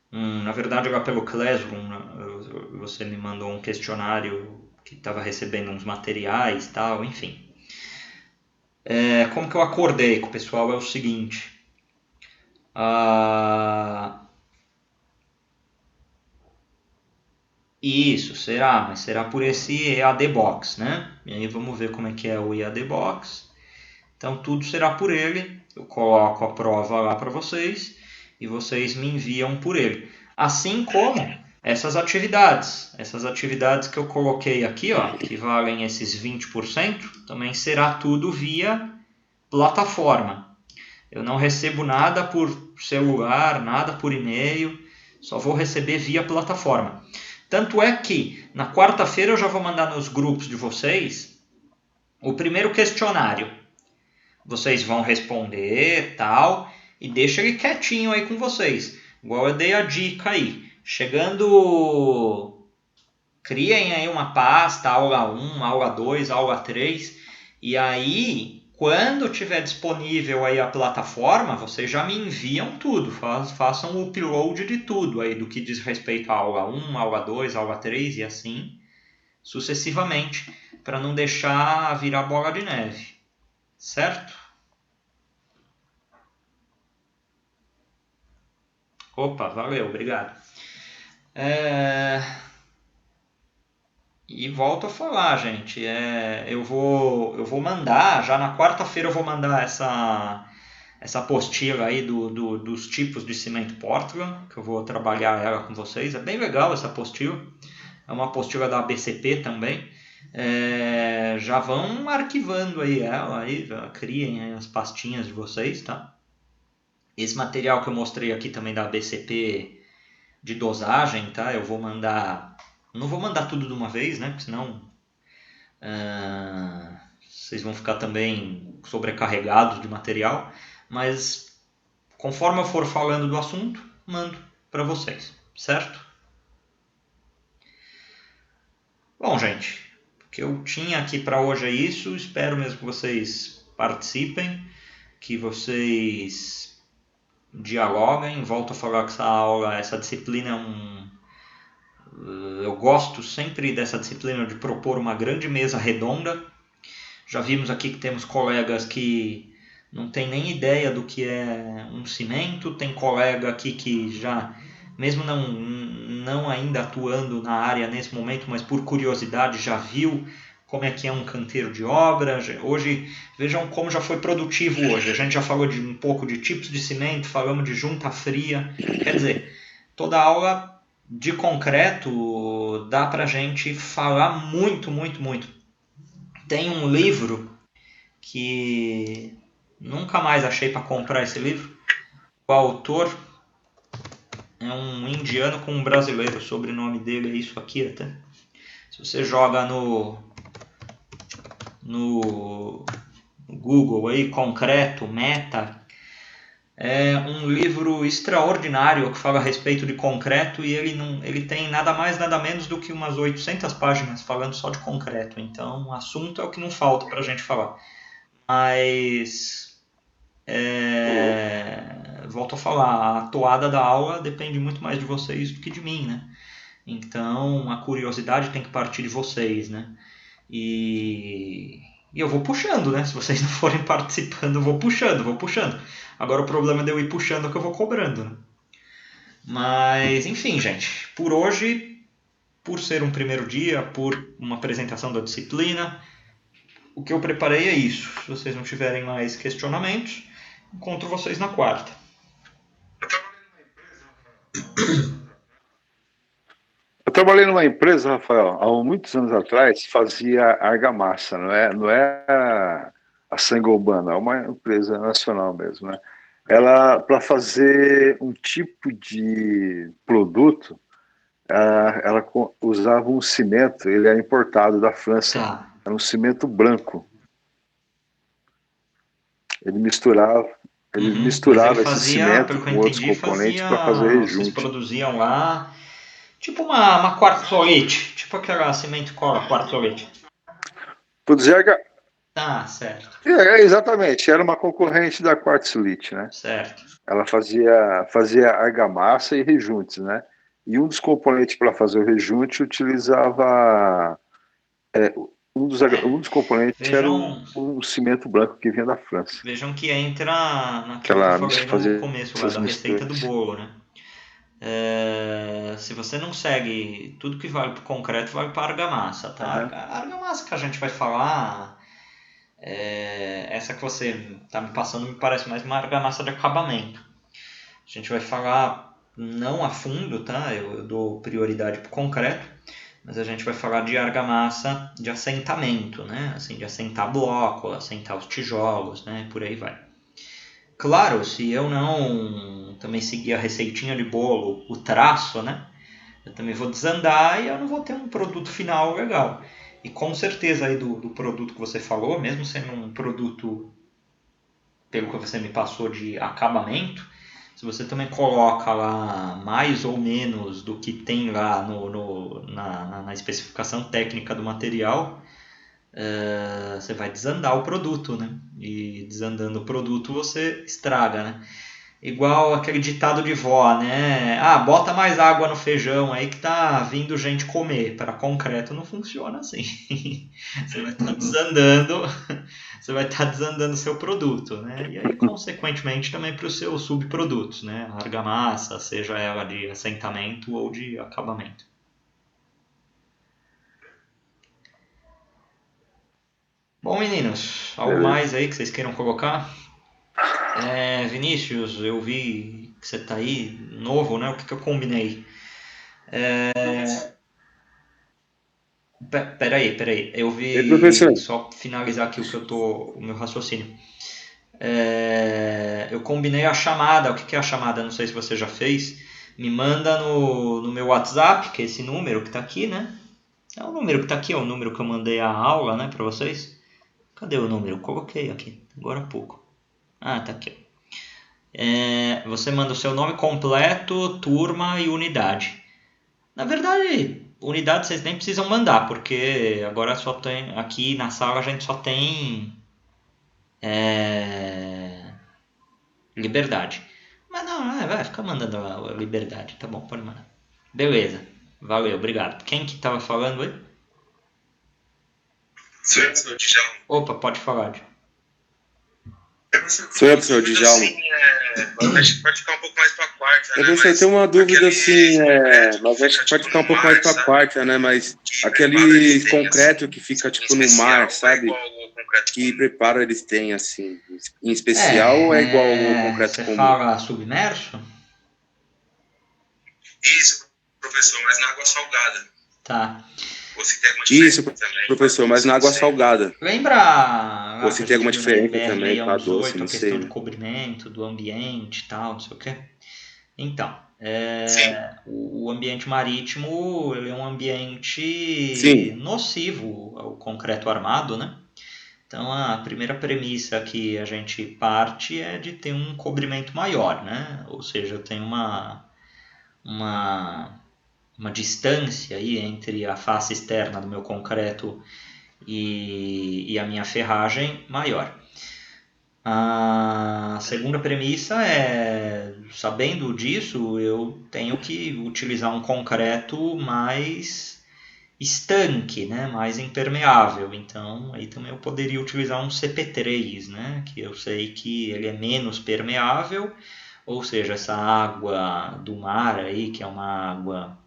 Na verdade, era pelo Classroom, né? Você me mandou um questionário que estava recebendo uns materiais e tal, enfim. Como que eu acordei com o pessoal é o seguinte. Isso, será, mas será por esse EAD Box, né? E aí vamos ver como é que é o EAD Box. Então tudo será por ele, eu coloco a prova lá para vocês e vocês me enviam por ele. Assim como essas atividades que eu coloquei aqui, ó, que valem esses 20%, também será tudo via plataforma. Eu não recebo nada por celular, nada por e-mail, só vou receber via plataforma. Tanto é que na quarta-feira eu já vou mandar nos grupos de vocês o primeiro questionário. Vocês vão responder tal e deixa ele quietinho aí com vocês. Igual eu dei a dica aí. Chegando, criem aí uma pasta, aula 1, aula 2, aula 3. E aí, Quando tiver disponível aí a plataforma, vocês já me enviam tudo, façam o upload de tudo aí, do que diz respeito à aula 1, aula 2, aula 3 e assim sucessivamente, para não deixar virar bola de neve, certo? Opa, valeu, obrigado. E volto a falar, gente, eu vou mandar, já na quarta-feira eu vou mandar essa apostila aí dos tipos de cimento Portland, que eu vou trabalhar ela com vocês. É bem legal essa apostila, é uma apostila da ABCP também. Já vão arquivando aí ela, aí, já criem aí as pastinhas de vocês, tá? Esse material que eu mostrei aqui também da ABCP de dosagem, tá? Eu vou mandar... Não vou mandar tudo de uma vez, né? Porque senão vocês vão ficar também sobrecarregados de material. Mas conforme eu for falando do assunto, mando para vocês, certo? Bom, gente, o que eu tinha aqui para hoje é isso. Espero mesmo que vocês participem, que vocês dialoguem. Volto a falar que essa aula, essa disciplina eu gosto sempre dessa disciplina de propor uma grande mesa redonda. Já vimos aqui que temos colegas que não tem nem ideia do que é um cimento, tem colega aqui que já, mesmo não ainda atuando na área nesse momento, mas por curiosidade já viu como é que é um canteiro de obra. Hoje, vejam como já foi produtivo hoje. A gente já falou de um pouco de tipos de cimento, falamos de junta fria. Quer dizer, toda aula de concreto dá pra gente falar muito, muito, muito. Tem um livro que nunca mais achei para comprar esse livro. O autor é um indiano com um brasileiro. O sobrenome dele é isso aqui até. Se você joga no Google aí, concreto, meta, é um livro extraordinário que fala a respeito de concreto e ele tem nada mais, nada menos do que umas 800 páginas falando só de concreto. Então, o assunto é o que não falta para a gente falar. Mas, volto a falar, a toada da aula depende muito mais de vocês do que de mim, né? Então, a curiosidade tem que partir de vocês, né? E eu vou puxando, né? Se vocês não forem participando, eu vou puxando. Agora o problema de eu ir puxando é que eu vou cobrando, né? Mas, enfim, gente. Por hoje, por ser um primeiro dia, por uma apresentação da disciplina, o que eu preparei é isso. Se vocês não tiverem mais questionamentos, encontro vocês na quarta. Eu trabalhei numa empresa, Rafael, há muitos anos atrás, fazia argamassa, não é a Saint-Gobain, é uma empresa nacional mesmo, né? Ela, para fazer um tipo de produto, ela usava um cimento, ele era importado da França, era um cimento branco. Ele misturava esse cimento com outros componentes para fazer rejunte. Vocês produziam lá, tipo uma quartzolite, tipo aquela cimento cola quartzolite. Produzia certo. Exatamente, era uma concorrente da quartzolite, né? Certo. Ela fazia argamassa e rejuntes, né? E um dos componentes para fazer o rejunte utilizava um dos componentes era um cimento branco que vinha da França. Vejam que entra naquilo que eu falei no começo lá da receita do bolo, né? Se você não segue tudo que vale para o concreto, vale para a argamassa, tá? A argamassa que a gente vai falar, essa que você está me passando me parece mais uma argamassa de acabamento. A gente vai falar não a fundo, tá? Eu dou prioridade para o concreto, mas a gente vai falar de argamassa de assentamento, né? Assim, de assentar bloco, assentar os tijolos, né? Por aí vai. Claro, se eu não também seguir a receitinha de bolo, o traço, né? Eu também vou desandar e eu não vou ter um produto final legal. E com certeza aí do produto que você falou, mesmo sendo um produto, pelo que você me passou, de acabamento, se você também coloca lá mais ou menos do que tem lá na especificação técnica do material, você vai desandar o produto, né? E desandando o produto você estraga, né? Igual aquele ditado de vó, né? Ah, bota mais água no feijão aí que tá vindo gente comer. Para concreto não funciona assim. Você vai estar desandando, você vai estar desandando o seu produto, né? E aí, consequentemente, também para os seus subprodutos, né? A argamassa, seja ela de assentamento ou de acabamento. Bom, meninos, algo mais aí que vocês queiram colocar? Vinícius, eu vi que você tá aí, novo, né? O que eu combinei? Peraí. Eu professor. vi, só finalizar aqui o meu raciocínio. Eu combinei a chamada. O que é a chamada? Não sei se você já fez. Me manda no meu WhatsApp, que é esse número que tá aqui, né? É o número que tá aqui, é o número que eu mandei a aula, né, pra vocês. Cadê o número? Eu coloquei aqui, agora há pouco. Ah, tá aqui. Você manda o seu nome completo, turma e unidade. Na verdade, unidade vocês nem precisam mandar, porque agora só tem aqui na sala a gente só tem liberdade. Mas não, vai ficar mandando a liberdade, tá bom, pode mandar. Beleza, valeu, obrigado. Quem que tava falando aí? Sou Djalma. Opa, pode falar. Sou eu, professor Djalma. Acho que pode ficar um pouco mais pra quarta, né? Professor, eu tenho uma dúvida assim, mas acho que pode ficar um pouco mais pra quarta, né? Mas aquele concreto que fica tipo no mar, sabe? Que preparo eles têm, assim? Em especial ou é igual ao concreto Você comum? fala submerso? Isso, professor, mas na água salgada. Tá. Ou se tem alguma diferença Isso, também. professor, mas na água salgada. Lembra Ou se tem alguma diferença também para doce, a não questão sei, de né? cobrimento, do ambiente e tal, não sei o quê? Então, o ambiente marítimo ele é um ambiente Sim. nocivo ao concreto armado, né? Então, a primeira premissa que a gente parte é de ter um cobrimento maior, né? Ou seja, tem uma distância aí entre a face externa do meu concreto e a minha ferragem maior. A segunda premissa é, sabendo disso, eu tenho que utilizar um concreto mais estanque, né? Mais impermeável. Então, aí também eu poderia utilizar um CP3, né? Que eu sei que ele é menos permeável, ou seja, essa água do mar aí, que é uma água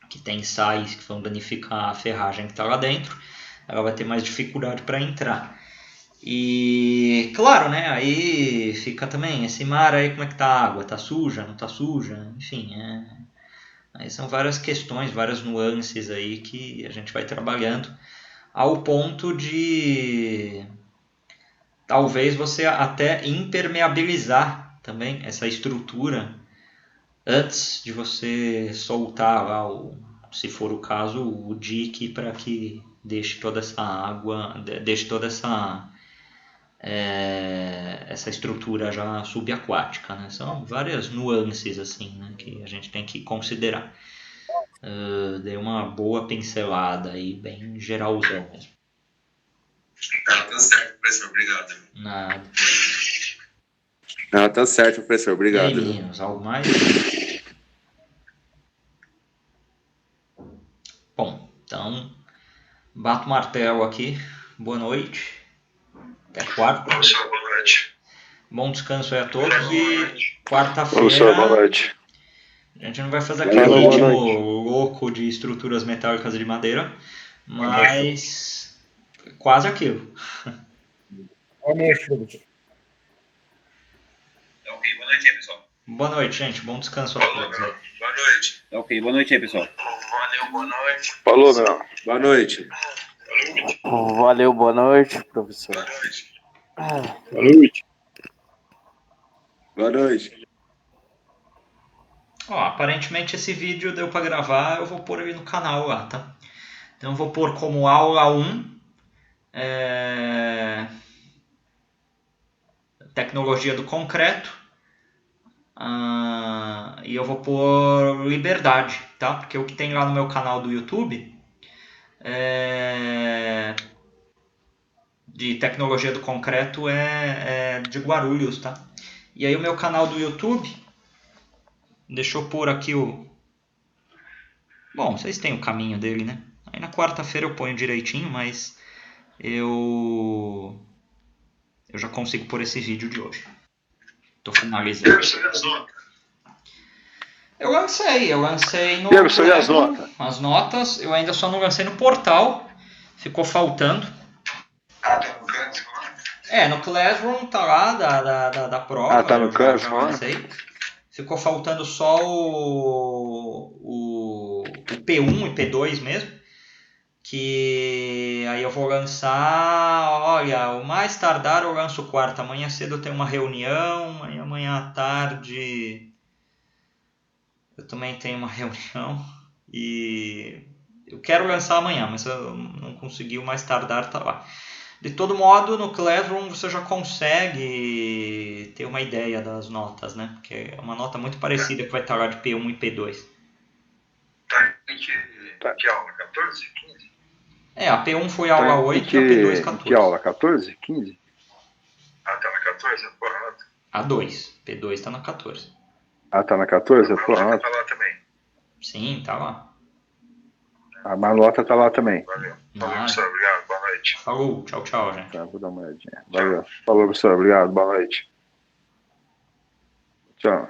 que tem sais que vão danificar a ferragem que está lá dentro, ela vai ter mais dificuldade para entrar. E claro, né? Aí fica também esse mar aí, como é que tá a água? Tá suja? Não tá suja? Enfim, aí são várias questões, várias nuances aí que a gente vai trabalhando ao ponto de talvez você até impermeabilizar também essa estrutura antes de você soltar lá, se for o caso, o dique para que deixe toda essa água, deixe toda essa estrutura já subaquática, né? São várias nuances assim, né, que a gente tem que considerar. Dei uma boa pincelada aí, bem geralzão mesmo. Tá certo, professor. Obrigado. Nada. Tá certo, professor. E aí, Obrigado. meninos, algo mais? Bom, então bato o martelo aqui. Boa noite. Até quarta. Professor, boa noite. Bom descanso aí a todos e Professor, boa quarta-feira noite. a gente não vai fazer Valeu, aquele boa ritmo noite. louco de estruturas metálicas de madeira, mas quase aquilo. Boa noite, professor. Ok, boa noite aí, pessoal. Boa noite, gente. Bom descanso a todos aí. Boa noite. Ok, boa noite aí, pessoal. Valeu, boa noite. Falou, meu. Boa noite. Valeu, boa noite, professor. Boa noite. Boa noite. Boa noite. Ó, aparentemente esse vídeo deu para gravar, eu vou pôr ele no canal lá, tá? Então eu vou pôr como aula 1, tecnologia do concreto, e eu vou pôr liberdade, tá? Porque o que tem lá no meu canal do YouTube de tecnologia do concreto é de Guarulhos, tá? E aí o meu canal do YouTube, deixa eu pôr aqui o... Bom, vocês têm o caminho dele, né? Aí na quarta-feira eu ponho direitinho, mas eu já consigo pôr esse vídeo de hoje. Tô finalizando. Eu lancei no Cleveron, as notas, eu ainda só não lancei no portal, ficou faltando. No Classroom tá lá da prova, tá no eu já Classroom. lancei. Ficou faltando só o P1 e P2 mesmo, que aí eu vou lançar, olha, o mais tardar eu lanço quarta, amanhã cedo eu tenho uma reunião, aí amanhã à tarde eu também tenho uma reunião e eu quero lançar amanhã, mas eu não consegui, o mais tardar tá lá. De todo modo, no Classroom você já consegue ter uma ideia das notas, né? Porque é uma nota muito parecida que vai estar lá de P1 e P2. Tá em que aula? 14, 15? A P1 foi a aula 8 e a P2 14. Que aula? 14, 15? Tá na 14? Porra, A 2. P2 está na 14. Tá na 14? tá lá também. Sim, tá lá. A Manota tá lá também. Valeu. Falou, professor. Obrigado. Boa noite. Falou. Tchau, gente. Tá, vou dar uma olhadinha. Valeu. Falou, professor. Obrigado. Boa noite. Tchau.